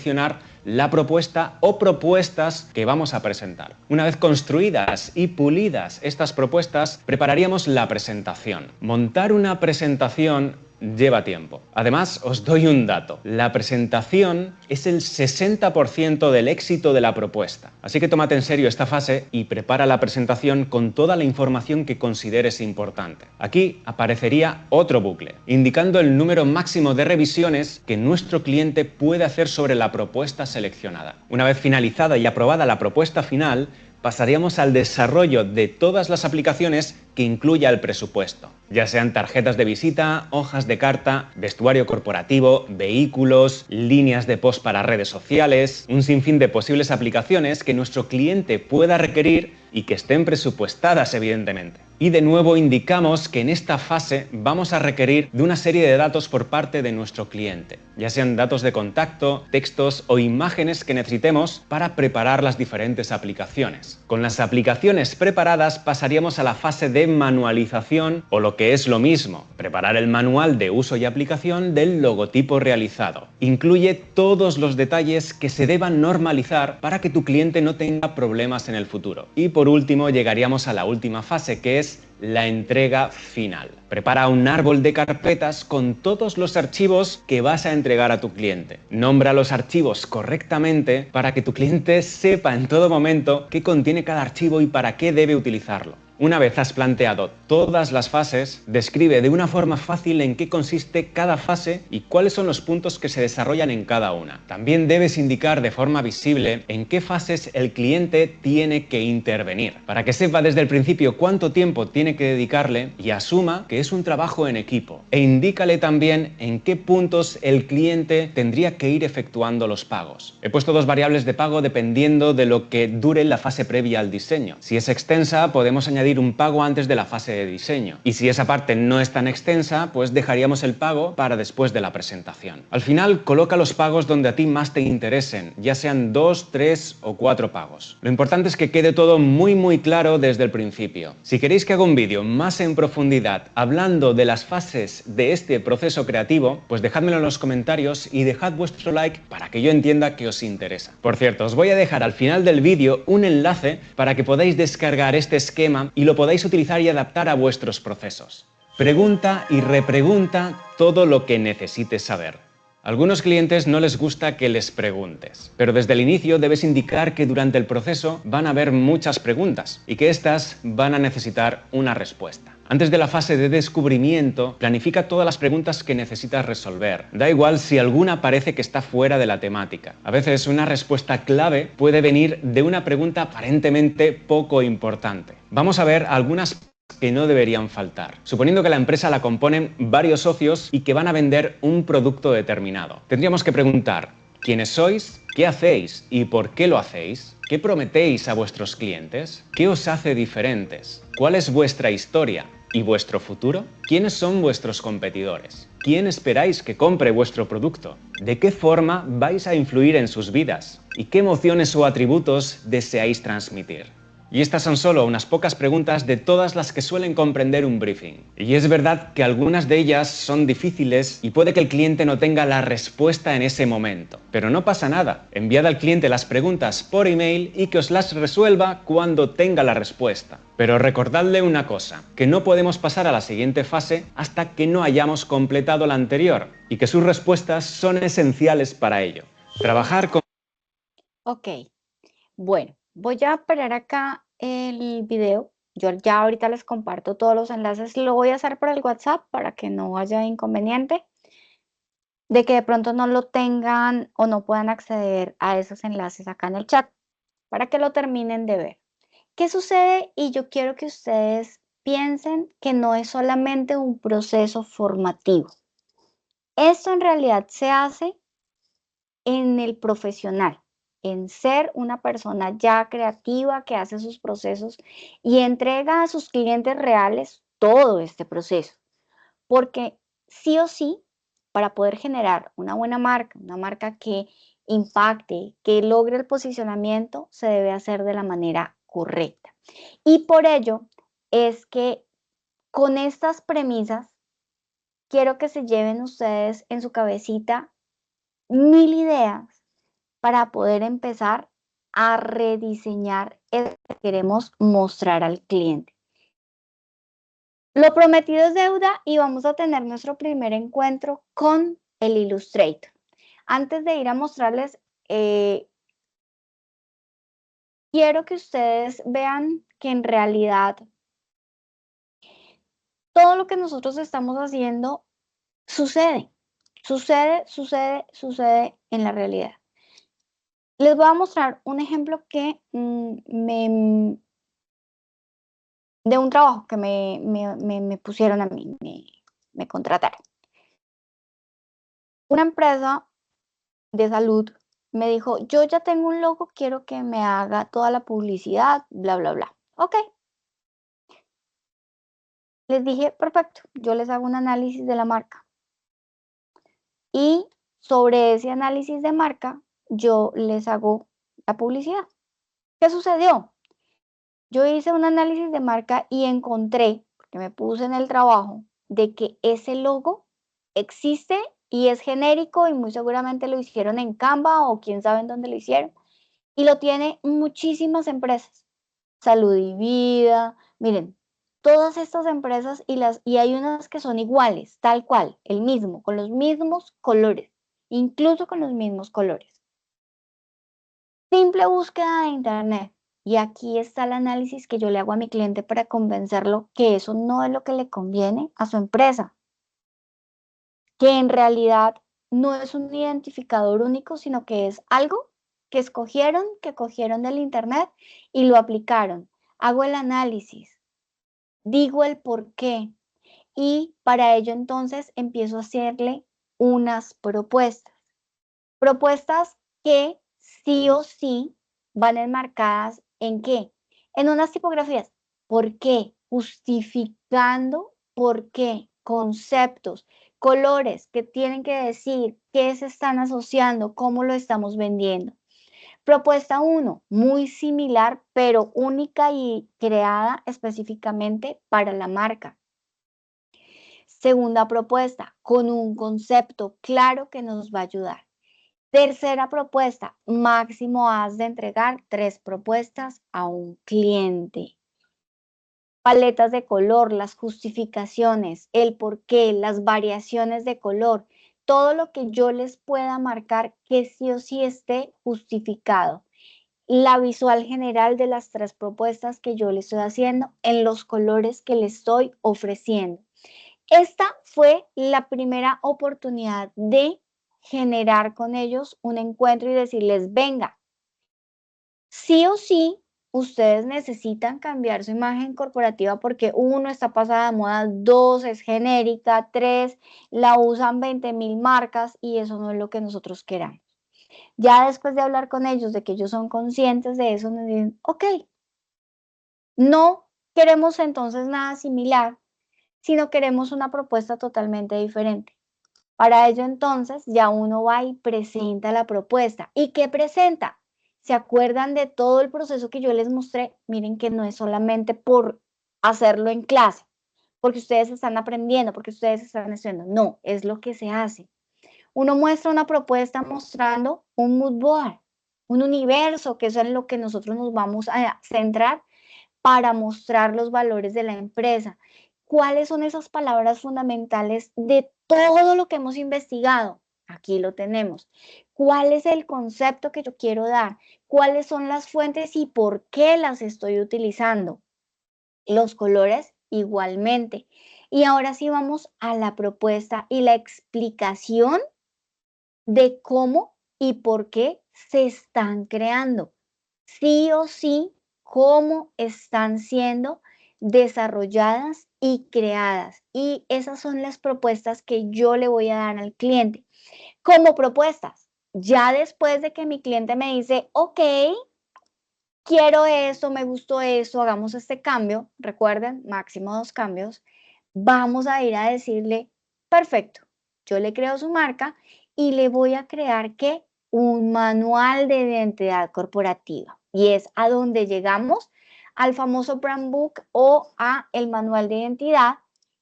la propuesta o propuestas que vamos a presentar. Una vez construidas y pulidas estas propuestas, prepararíamos la presentación. Montar una presentación lleva tiempo. Además, os doy un dato. La presentación es el 60% del éxito de la propuesta. Así que tómate en serio esta fase y prepara la presentación con toda la información que consideres importante. Aquí aparecería otro bucle, indicando el número máximo de revisiones que nuestro cliente puede hacer sobre la propuesta seleccionada. Una vez finalizada y aprobada la propuesta final, pasaríamos al desarrollo de todas las aplicaciones que incluya el presupuesto, ya sean tarjetas de visita, hojas de carta, vestuario corporativo, vehículos, líneas de post para redes sociales, un sinfín de posibles aplicaciones que nuestro cliente pueda requerir y que estén presupuestadas, evidentemente. Y de nuevo indicamos que en esta fase vamos a requerir de una serie de datos por parte de nuestro cliente, ya sean datos de contacto, textos o imágenes que necesitemos para preparar las diferentes aplicaciones. Con las aplicaciones preparadas pasaríamos a la fase de manualización o lo que es lo mismo, preparar el manual de uso y aplicación del logotipo realizado. Incluye todos los detalles que se deban normalizar para que tu cliente no tenga problemas en el futuro. Y por último llegaríamos a la última fase, que es la entrega final. Prepara un árbol de carpetas con todos los archivos que vas a entregar a tu cliente. Nombra los archivos correctamente para que tu cliente sepa en todo momento qué contiene cada archivo y para qué debe utilizarlo. Una vez has planteado todas las fases, describe de una forma fácil en qué consiste cada fase y cuáles son los puntos que se desarrollan en cada una. También debes indicar de forma visible en qué fases el cliente tiene que intervenir, para que sepa desde el principio cuánto tiempo tiene que dedicarle y asuma que es un trabajo en equipo. E indícale también en qué puntos el cliente tendría que ir efectuando los pagos. He puesto dos variables de pago dependiendo de lo que dure la fase previa al diseño. Si es extensa, podemos añadir un pago antes de la fase de diseño. Y si esa parte no es tan extensa, pues dejaríamos el pago para después de la presentación. Al final, coloca los pagos donde a ti más te interesen, ya sean 2, 3 o 4 pagos. Lo importante es que quede todo muy claro desde el principio. Si queréis que haga un vídeo más en profundidad hablando de las fases de este proceso creativo, pues dejádmelo en los comentarios y dejad vuestro like para que yo entienda que os interesa. Por cierto, os voy a dejar al final del vídeo un enlace para que podáis descargar este esquema y lo podáis utilizar y adaptar a vuestros procesos. Pregunta y repregunta todo lo que necesites saber. A algunos clientes no les gusta que les preguntes, pero desde el inicio debes indicar que durante el proceso van a haber muchas preguntas y que éstas van a necesitar una respuesta. Antes de la fase de descubrimiento, planifica todas las preguntas que necesitas resolver. Da igual si alguna parece que está fuera de la temática. A veces una respuesta clave puede venir de una pregunta aparentemente poco importante. Vamos a ver algunas que no deberían faltar, suponiendo que la empresa la componen varios socios y que van a vender un producto determinado. Tendríamos que preguntar: ¿quiénes sois? ¿Qué hacéis? ¿Y por qué lo hacéis? ¿Qué prometéis a vuestros clientes? ¿Qué os hace diferentes? ¿Cuál es vuestra historia? ¿Y vuestro futuro? ¿Quiénes son vuestros competidores? ¿Quién esperáis que compre vuestro producto? ¿De qué forma vais a influir en sus vidas? ¿Y qué emociones o atributos deseáis transmitir? Y estas son solo unas pocas preguntas de todas las que suelen comprender un briefing. Y es verdad que algunas de ellas son difíciles y puede que el cliente no tenga la respuesta en ese momento. Pero no pasa nada. Enviad al cliente las preguntas por email y que os las resuelva cuando tenga la respuesta. Pero recordadle una cosa, que no podemos pasar a la siguiente fase hasta que no hayamos completado la anterior y que sus respuestas son esenciales para ello. Trabajar con... Ok, bueno, voy a parar acá el video. Yo ya ahorita les comparto todos los enlaces. Lo voy a hacer por el WhatsApp para que no haya inconveniente de que de pronto no lo tengan o no puedan acceder a esos enlaces acá en el chat para que lo terminen de ver. ¿Qué sucede? Y yo quiero que ustedes piensen que no es solamente un proceso formativo. Esto en realidad se hace en el profesional, en ser una persona ya creativa que hace sus procesos y entrega a sus clientes reales todo este proceso. Porque sí o sí, para poder generar una buena marca, una marca que impacte, que logre el posicionamiento, se debe hacer de la manera correcta. Y por ello es que con estas premisas quiero que se lleven ustedes en su cabecita 1000 ideas para poder empezar a rediseñar el que queremos mostrar al cliente. Lo prometido es deuda y vamos a tener nuestro primer encuentro con el Illustrator. Antes de ir a mostrarles, quiero que ustedes vean que en realidad todo lo que nosotros estamos haciendo sucede en la realidad. Les voy a mostrar un ejemplo que de un trabajo que me pusieron a mí, me contrataron. Una empresa de salud me dijo, yo ya tengo un logo, quiero que me haga toda la publicidad, bla, bla, bla. Ok. Les dije, perfecto, yo les hago un análisis de la marca. Y sobre ese análisis de marca, yo les hago la publicidad. ¿Qué sucedió? Yo hice un análisis de marca y encontré, porque me puse en el trabajo, de que ese logo existe y es genérico y muy seguramente lo hicieron en Canva o quién sabe en dónde lo hicieron. Y lo tiene muchísimas empresas. Salud y Vida, miren, todas estas empresas y hay unas que son iguales, tal cual, el mismo, con los mismos colores, incluso con los mismos colores. Simple búsqueda de internet. Y aquí está el análisis que yo le hago a mi cliente para convencerlo que eso no es lo que le conviene a su empresa. Que en realidad no es un identificador único, sino que es algo que cogieron del internet y lo aplicaron. Hago el análisis, digo el por qué y para ello entonces empiezo a hacerle unas propuestas. Propuestas que sí o sí van enmarcadas ¿en qué? En unas tipografías. ¿Por qué? Justificando por qué. Conceptos, colores que tienen que decir qué se están asociando, cómo lo estamos vendiendo. Propuesta 1, muy similar, pero única y creada específicamente para la marca. Segunda propuesta, con un concepto claro que nos va a ayudar. Tercera propuesta, máximo has de entregar 3 propuestas a un cliente. Paletas de color, las justificaciones, el porqué, las variaciones de color, todo lo que yo les pueda marcar que sí o sí esté justificado. La visual general de las 3 propuestas que yo le estoy haciendo en los colores que le estoy ofreciendo. Esta fue la primera oportunidad de generar con ellos un encuentro y decirles, venga, sí o sí, ustedes necesitan cambiar su imagen corporativa porque 1, está pasada de moda, 2, es genérica, 3, la usan 20,000 marcas y eso no es lo que nosotros queramos. Ya después de hablar con ellos, de que ellos son conscientes de eso, nos dicen, ok, no queremos entonces nada similar, sino queremos una propuesta totalmente diferente. Para ello entonces ya uno va y presenta la propuesta. ¿Y qué presenta? ¿Se acuerdan de todo el proceso que yo les mostré? Miren que no es solamente por hacerlo en clase, porque ustedes están aprendiendo, porque ustedes están estudiando. No, es lo que se hace. Uno muestra una propuesta mostrando un mood board, un universo, que eso es en lo que nosotros nos vamos a centrar para mostrar los valores de la empresa. ¿Cuáles son esas palabras fundamentales de todo lo que hemos investigado? Aquí lo tenemos. ¿Cuál es el concepto que yo quiero dar? ¿Cuáles son las fuentes y por qué las estoy utilizando? Los colores igualmente. Y ahora sí vamos a la propuesta y la explicación de cómo y por qué se están creando. Sí o sí, cómo están siendo desarrolladas y creadas. Y esas son las propuestas que yo le voy a dar al cliente. Como propuestas, Ya después de que mi cliente me dice, ok, quiero esto, me gustó esto, hagamos este cambio, recuerden, máximo 2 cambios, vamos a ir a decirle, perfecto, yo le creo su marca y le voy a crear, ¿qué? Un manual de identidad corporativa. Y es a donde llegamos al famoso brand book o a el manual de identidad,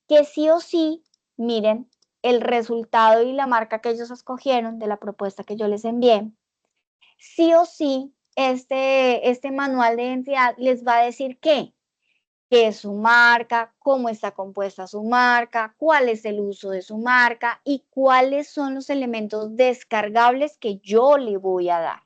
que sí o sí, miren, el resultado y la marca que ellos escogieron de la propuesta que yo les envié, sí o sí, este manual de identidad les va a decir qué es su marca, cómo está compuesta su marca, cuál es el uso de su marca y cuáles son los elementos descargables que yo le voy a dar.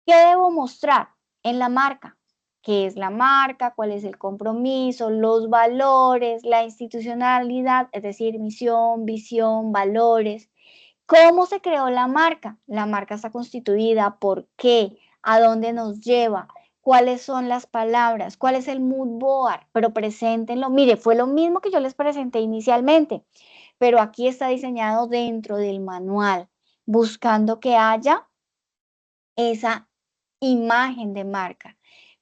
¿Qué debo mostrar en la marca? ¿Qué es la marca? ¿Cuál es el compromiso? Los valores, la institucionalidad, es decir, misión, visión, valores. ¿Cómo se creó la marca? La marca está constituida, ¿por qué? ¿A dónde nos lleva? ¿Cuáles son las palabras? ¿Cuál es el mood board? Pero preséntenlo. Mire, fue lo mismo que yo les presenté inicialmente, pero aquí está diseñado dentro del manual, buscando que haya esa imagen de marca.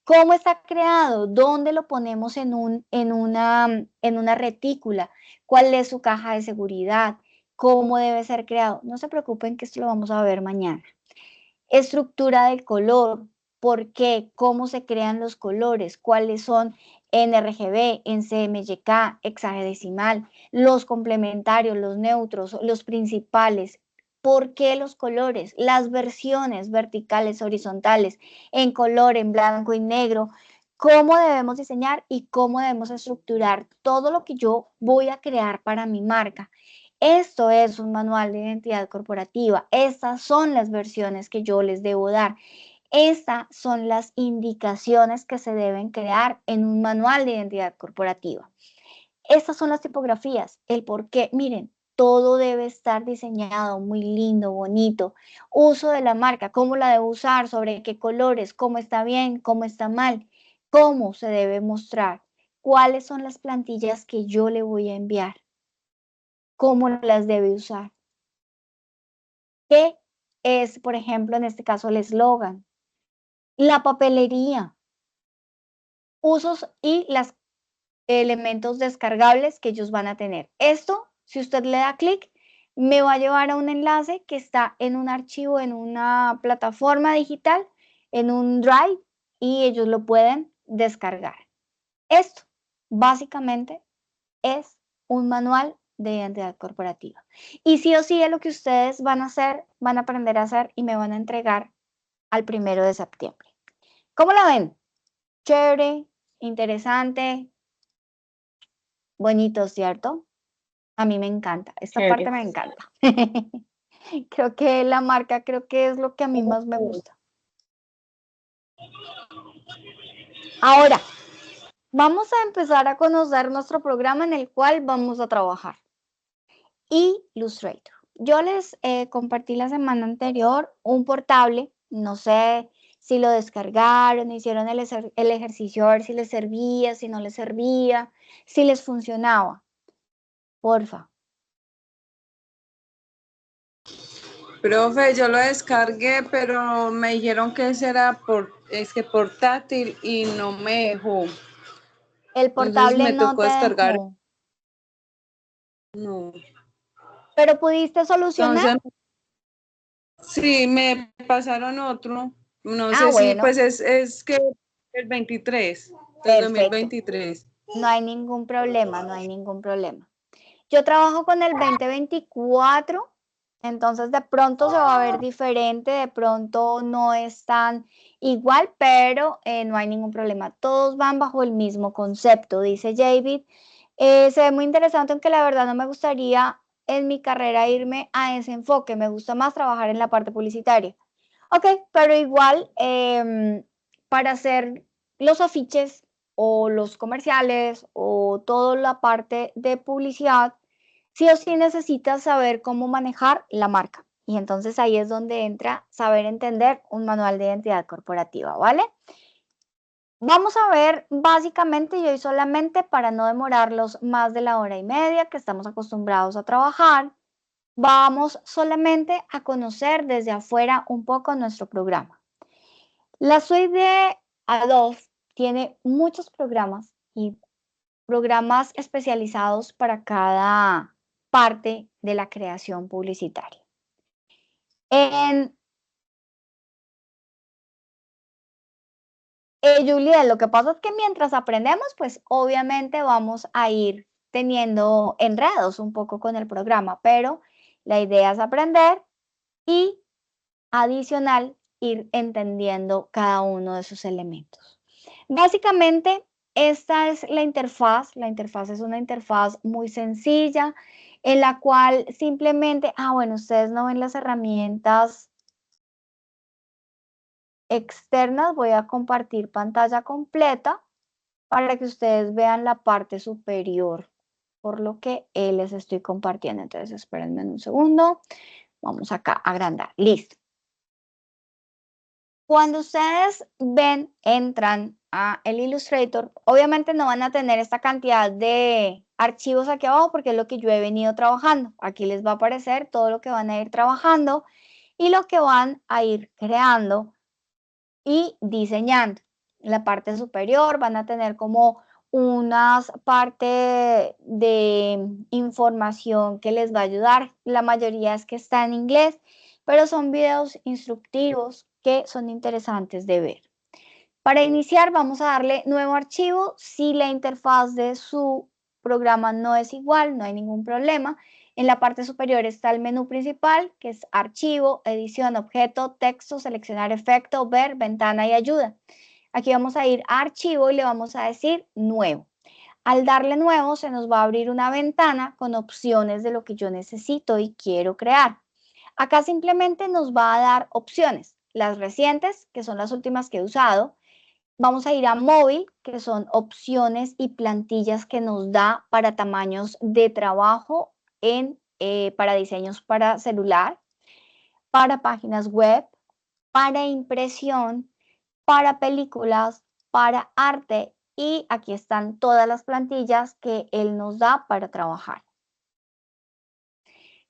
¿Cómo está creado? ¿Dónde lo ponemos en una retícula? ¿Cuál es su caja de seguridad? ¿Cómo debe ser creado? No se preocupen que esto lo vamos a ver mañana. Estructura del color. ¿Por qué? ¿Cómo se crean los colores? ¿Cuáles son en RGB, en CMYK, hexadecimal? Los complementarios, los neutros, los principales. ¿Por qué los colores? Las versiones verticales, horizontales, en color, en blanco y negro. ¿Cómo debemos diseñar y cómo debemos estructurar todo lo que yo voy a crear para mi marca? Esto es un manual de identidad corporativa. Estas son las versiones que yo les debo dar. Estas son las indicaciones que se deben crear en un manual de identidad corporativa. Estas son las tipografías, el por qué. Miren, todo debe estar diseñado muy lindo, bonito. Uso de la marca, cómo la debo usar, sobre qué colores, cómo está bien, cómo está mal, cómo se debe mostrar, cuáles son las plantillas que yo le voy a enviar, cómo las debe usar. ¿Qué es, por ejemplo, en este caso el eslogan? La papelería, usos y los elementos descargables que ellos van a tener. Esto, si usted le da clic, me va a llevar a un enlace que está en un archivo, en una plataforma digital, en un Drive, y ellos lo pueden descargar. Esto, básicamente, es un manual de identidad corporativa. Y sí o sí es lo que ustedes van a hacer, van a aprender a hacer y me van a entregar al 1 de septiembre. ¿Cómo la ven? Chévere, interesante, bonito, ¿cierto? A mí me encanta, esta parte me encanta. Creo que la marca, creo que es lo que a mí más me gusta. Ahora, vamos a empezar a conocer nuestro programa en el cual vamos a trabajar. Illustrator. Yo les compartí la semana anterior un portable, no sé si lo descargaron, hicieron el ejercicio a ver si les servía, si no les servía, si les funcionaba. Porfa. Profe, yo lo descargué, pero me dijeron que ese era portátil y no me dejó. El portable me no tocó te descargar. dejó. No. ¿Pero pudiste solucionar? Entonces, sí, me pasaron otro. No sé si, bueno. pues es que el 23, el Perfecto. 2023. No hay ningún problema, no hay ningún problema. Yo trabajo con el 2024, entonces de pronto se va a ver diferente, de pronto no es tan igual, pero no hay ningún problema. Todos van bajo el mismo concepto, dice David. Se ve muy interesante, aunque la verdad no me gustaría en mi carrera irme a ese enfoque, me gusta más trabajar en la parte publicitaria. Ok, pero igual para hacer los afiches o los comerciales o toda la parte de publicidad, sí o sí necesitas saber cómo manejar la marca. Y entonces ahí es donde entra saber entender un manual de identidad corporativa, ¿vale? Vamos a ver básicamente y hoy solamente para no demorarlos más de la hora y media que estamos acostumbrados a trabajar. Vamos solamente a conocer desde afuera un poco nuestro programa. La suite de Adobe tiene muchos programas y programas especializados para cada parte de la creación publicitaria. Juliet, lo que pasa es que mientras aprendemos, pues obviamente vamos a ir teniendo enredos un poco con el programa, pero la idea es aprender y adicional ir entendiendo cada uno de sus elementos. Básicamente, esta es la interfaz. La interfaz es una interfaz muy sencilla en la cual simplemente, bueno, ustedes no ven las herramientas externas. Voy a compartir pantalla completa para que ustedes vean la parte superior, por lo que les estoy compartiendo. Entonces, espérenme un segundo. Vamos acá a agrandar. Listo. Cuando ustedes entran a el Illustrator, obviamente no van a tener esta cantidad de archivos aquí abajo porque es lo que yo he venido trabajando. Aquí les va a aparecer todo lo que van a ir trabajando y lo que van a ir creando y diseñando. En la parte superior van a tener como unas partes de información que les va a ayudar. La mayoría es que está en inglés, pero son videos instructivos que son interesantes de ver. Para iniciar vamos a darle nuevo archivo. Si la interfaz de su programa no es igual, no hay ningún problema. En la parte superior está el menú principal, que es archivo, edición, objeto, texto, seleccionar efecto, ver, ventana y ayuda. Aquí vamos a ir a archivo y le vamos a decir nuevo. Al darle nuevo se nos va a abrir una ventana con opciones de lo que yo necesito y quiero crear. Acá simplemente nos va a dar opciones, las recientes, que son las últimas que he usado. Vamos a ir a móvil, que son opciones y plantillas que nos da para tamaños de trabajo para diseños para celular, para páginas web, para impresión, para películas, para arte, y aquí están todas las plantillas que él nos da para trabajar.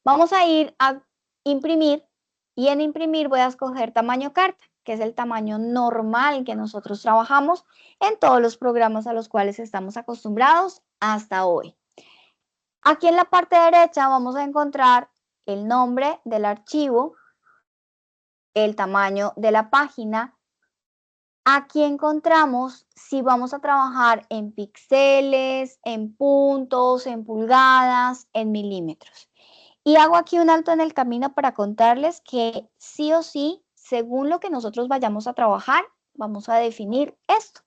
Vamos a ir a imprimir y en imprimir voy a escoger tamaño carta, que es el tamaño normal que nosotros trabajamos en todos los programas a los cuales estamos acostumbrados hasta hoy. Aquí en la parte derecha vamos a encontrar el nombre del archivo, el tamaño de la página. Aquí encontramos si vamos a trabajar en píxeles, en puntos, en pulgadas, en milímetros. Y hago aquí un alto en el camino para contarles que sí o sí, según lo que nosotros vayamos a trabajar, vamos a definir esto.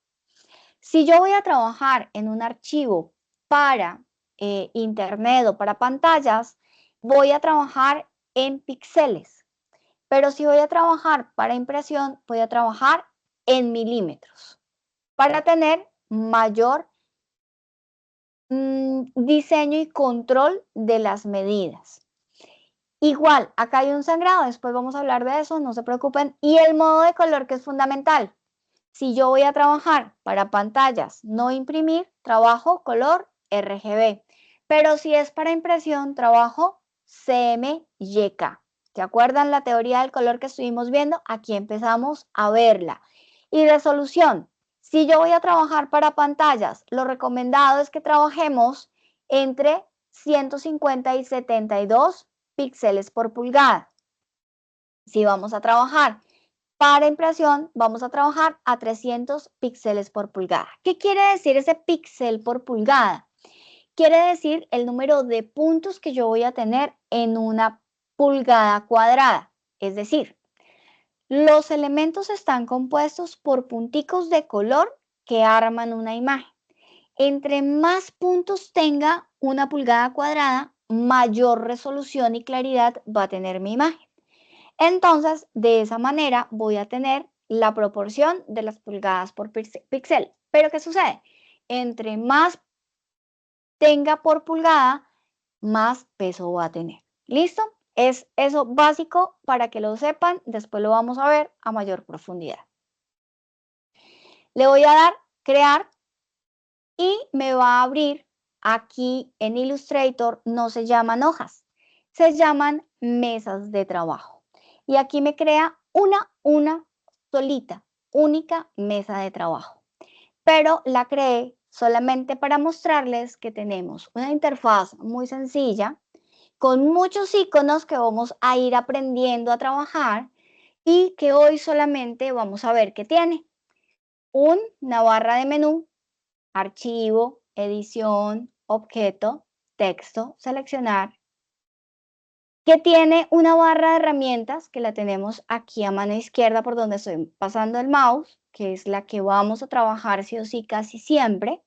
Si yo voy a trabajar en un archivo para internet o para pantallas, voy a trabajar en píxeles. Pero si voy a trabajar para impresión, voy a trabajar en milímetros para tener mayor diseño y control de las medidas. Igual, acá hay un sangrado, después vamos a hablar de eso, no se preocupen. Y el modo de color, que es fundamental. Si yo voy a trabajar para pantallas, no imprimir, trabajo color RGB. Pero si es para impresión, trabajo CMYK. ¿Se acuerdan la teoría del color que estuvimos viendo? Aquí empezamos a verla. Y resolución. Si yo voy a trabajar para pantallas, lo recomendado es que trabajemos entre 150 y 72 píxeles por pulgada. Si vamos a trabajar para impresión, vamos a trabajar a 300 píxeles por pulgada. ¿Qué quiere decir ese píxel por pulgada? Quiere decir el número de puntos que yo voy a tener en una pulgada cuadrada. Es decir, los elementos están compuestos por punticos de color que arman una imagen. Entre más puntos tenga una pulgada cuadrada, mayor resolución y claridad va a tener mi imagen. Entonces, de esa manera voy a tener la proporción de las pulgadas por píxel. Pero ¿qué sucede? Entre más tenga por pulgada, más peso va a tener. ¿Listo? Es eso básico para que lo sepan. Después lo vamos a ver a mayor profundidad. Le voy a dar crear y me va a abrir aquí en Illustrator. No se llaman hojas, se llaman mesas de trabajo. Y aquí me crea una solita, única mesa de trabajo. Pero la creé solamente para mostrarles que tenemos una interfaz muy sencilla, con muchos iconos que vamos a ir aprendiendo a trabajar y que hoy solamente vamos a ver qué tiene. Una barra de menú, archivo, edición, objeto, texto, seleccionar, que tiene una barra de herramientas que la tenemos aquí a mano izquierda por donde estoy pasando el mouse, que es la que vamos a trabajar sí o sí casi siempre.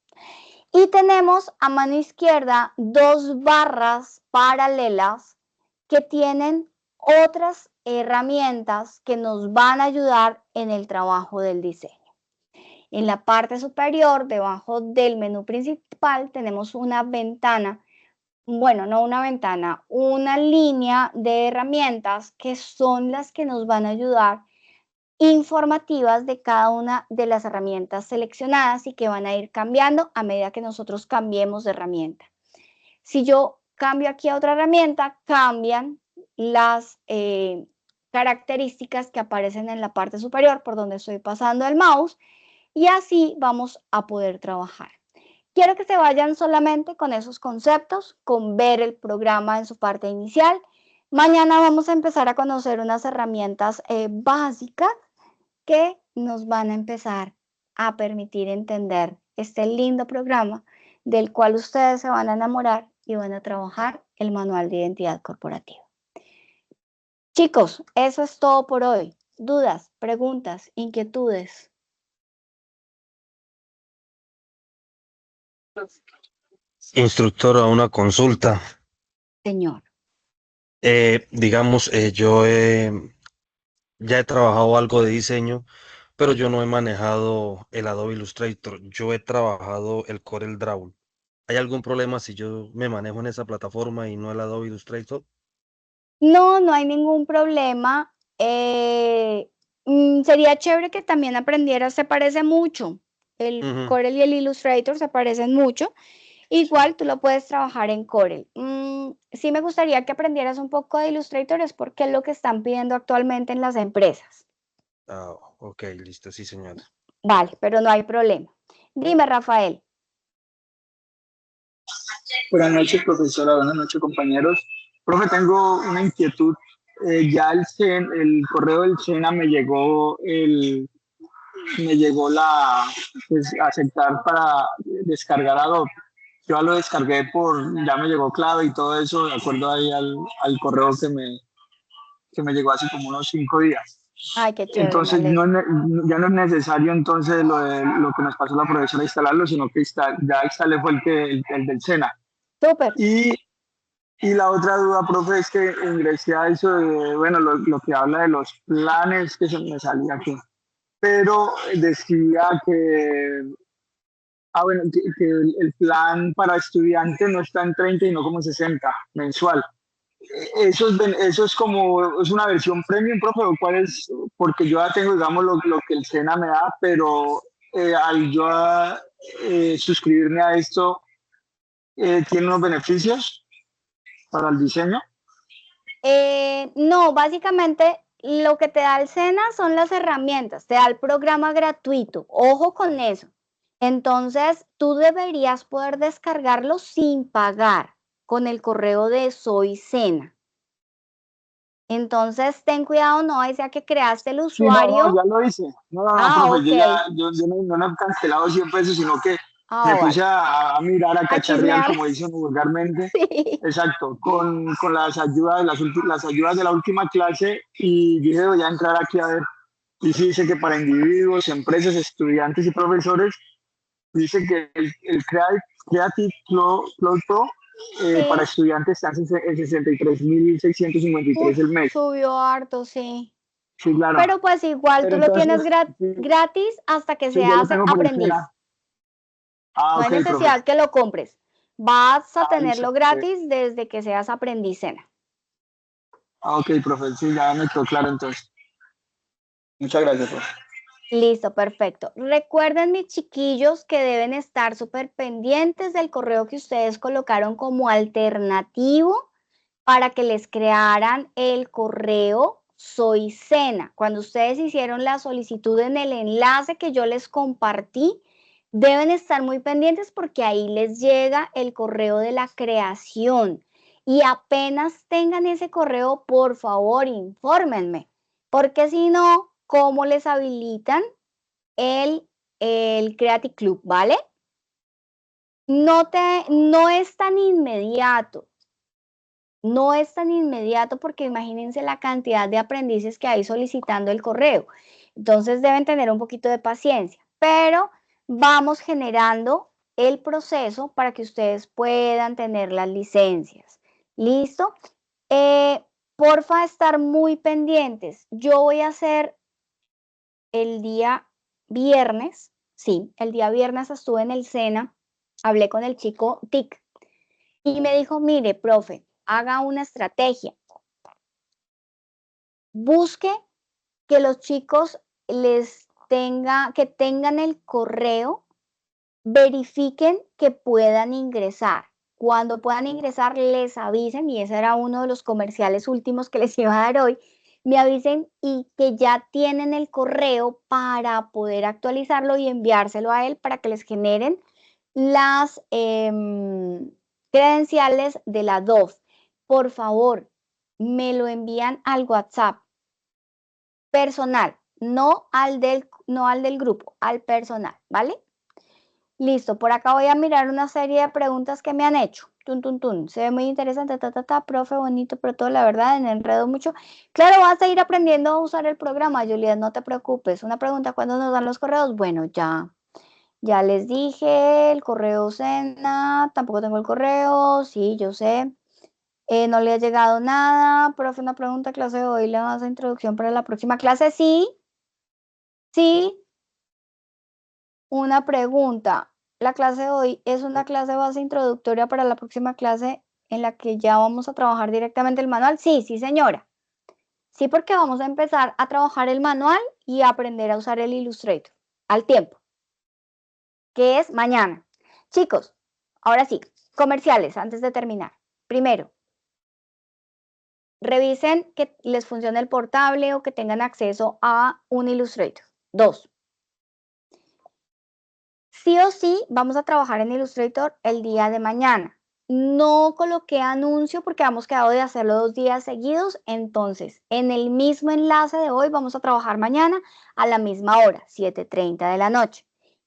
Y tenemos a mano izquierda dos barras paralelas que tienen otras herramientas que nos van a ayudar en el trabajo del diseño. En la parte superior, debajo del menú principal, tenemos una ventana, bueno, no una ventana, una línea de herramientas que son las que nos van a ayudar informativas de cada una de las herramientas seleccionadas y que van a ir cambiando a medida que nosotros cambiemos de herramienta. Si yo cambio aquí a otra herramienta, cambian las características que aparecen en la parte superior por donde estoy pasando el mouse y así vamos a poder trabajar. Quiero que se vayan solamente con esos conceptos, con ver el programa en su parte inicial. Mañana vamos a empezar a conocer unas herramientas básicas que nos van a empezar a permitir entender este lindo programa del cual ustedes se van a enamorar y van a trabajar el manual de identidad corporativa. Chicos, eso es todo por hoy. ¿Dudas, preguntas, inquietudes? Instructora, una consulta. Señor. Digamos, yo ya he trabajado algo de diseño, pero yo no he manejado el Adobe Illustrator. Yo he trabajado el Corel Draw. ¿Hay algún problema si yo me manejo en esa plataforma y no el Adobe Illustrator? No, no hay ningún problema. Sería chévere que también aprendieras, se parece mucho. El Corel y el Illustrator se parecen mucho. Igual tú lo puedes trabajar en Corel. Sí me gustaría que aprendieras un poco de Illustrator, es porque es lo que están pidiendo actualmente en las empresas. Ah, ok, listo, sí, señora. Vale, pero no hay problema. Dime, Rafael. Buenas noches, profesora. Buenas noches, compañeros. Profe, tengo una inquietud. Ya el correo del SENA me llegó pues, aceptar para descargar Adobe. Yo ya lo descargué ya me llegó clave y todo eso, de acuerdo ahí al correo que me llegó hace como unos 5 días. Ay, qué chévere. Entonces ya no es necesario entonces lo que nos pasó la profesora instalarlo, sino que ya instalé fue el del SENA. Súper. Y la otra duda, profe, es que ingresé a eso de, bueno, lo que habla de los planes que se me salía aquí, pero decía que, que el plan para estudiantes no está en 30 y no como en 60 mensual. Eso es como, es una versión premium, profe, ¿o cuál es? Porque yo ya tengo, digamos, lo que el SENA me da, pero al yo suscribirme a esto, ¿tiene unos beneficios para el diseño? No, básicamente lo que te da el SENA son las herramientas, te da el programa gratuito, ojo con eso. Entonces, tú deberías poder descargarlo sin pagar con el correo de Soy SENA. Entonces, ten cuidado, no sea que creaste el usuario. Sí, no, ya lo hice. No, profe, okay. yo no he cancelado 100 pesos, sino que me puse a mirar, a cacharrear, como dicen vulgarmente. Sí. Exacto, con las ayudas, las ayudas de la última clase, y dije, voy a entrar aquí a ver. Y sí dice que para individuos, empresas, estudiantes y profesores, dice que el Creative Cloud Pro para estudiantes está en 63.653 el mes. Subió harto, sí. Sí, claro. Pero pues igual tú lo tienes gratis hasta que seas aprendiz. No hay necesidad que lo compres. Vas a tenerlo gratis desde que seas aprendiz SENA. Ok, profe, sí, ya me quedó claro entonces. Muchas gracias, profe. Listo, perfecto. Recuerden, mis chiquillos, que deben estar súper pendientes del correo que ustedes colocaron como alternativo para que les crearan el correo Soy Sena. Cuando ustedes hicieron la solicitud en el enlace que yo les compartí, deben estar muy pendientes porque ahí les llega el correo de la creación. Y apenas tengan ese correo, por favor, infórmenme. Porque si no, ¿cómo les habilitan el Creative Club? ¿Vale? No es tan inmediato. No es tan inmediato porque imagínense la cantidad de aprendices que hay solicitando el correo. Entonces deben tener un poquito de paciencia, pero vamos generando el proceso para que ustedes puedan tener las licencias. ¿Listo? Porfa, estar muy pendientes. Yo voy a hacer el día viernes, sí, el día viernes estuve en el SENA, hablé con el chico TIC y me dijo, mire, profe, haga una estrategia. Busque que los chicos que tengan el correo, verifiquen que puedan ingresar. Cuando puedan ingresar, les avisen, y ese era uno de los comerciales últimos que les iba a dar hoy, me avisen y que ya tienen el correo para poder actualizarlo y enviárselo a él para que les generen las credenciales de la DOF. Por favor, me lo envían al WhatsApp personal, no al del grupo, al personal, ¿vale? Listo, por acá voy a mirar una serie de preguntas que me han hecho. Tun, tun, tun. Se ve muy interesante, profe, bonito, pero todo, la verdad, me enredo mucho. Claro, vas a ir aprendiendo a usar el programa, Juliet, no te preocupes. Una pregunta, ¿cuándo nos dan los correos? Bueno, ya les dije, el correo Sena, tampoco tengo el correo, sí, yo sé. No le ha llegado nada, profe, una pregunta, clase de hoy, ¿le das introducción para la próxima clase? Sí, sí. Una pregunta, la clase de hoy es una clase base introductoria para la próxima clase en la que ya vamos a trabajar directamente el manual. Sí, sí, señora. Sí, porque vamos a empezar a trabajar el manual y a aprender a usar el Illustrator al tiempo, que es mañana. Chicos, ahora sí, comerciales, antes de terminar. Primero, revisen que les funcione el portable o que tengan acceso a un Illustrator. 2. Sí o sí, vamos a trabajar en Illustrator el día de mañana. No coloqué anuncio porque hemos quedado de hacerlo 2 días seguidos. Entonces, en el mismo enlace de hoy vamos a trabajar mañana a la misma hora, 7:30 de la noche.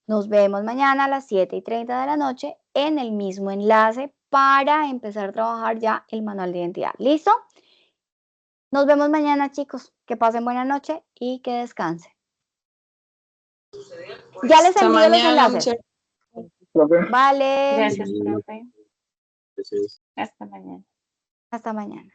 Nos vemos mañana a las 7:30 de la noche en el mismo enlace para empezar a trabajar ya el manual de identidad. ¿Listo? Nos vemos mañana, chicos. Que pasen buena noche y que descansen. Ya les Hasta envío los mañana, enlaces. Profe. Vale. Gracias, profe. Gracias. Hasta mañana. Hasta mañana.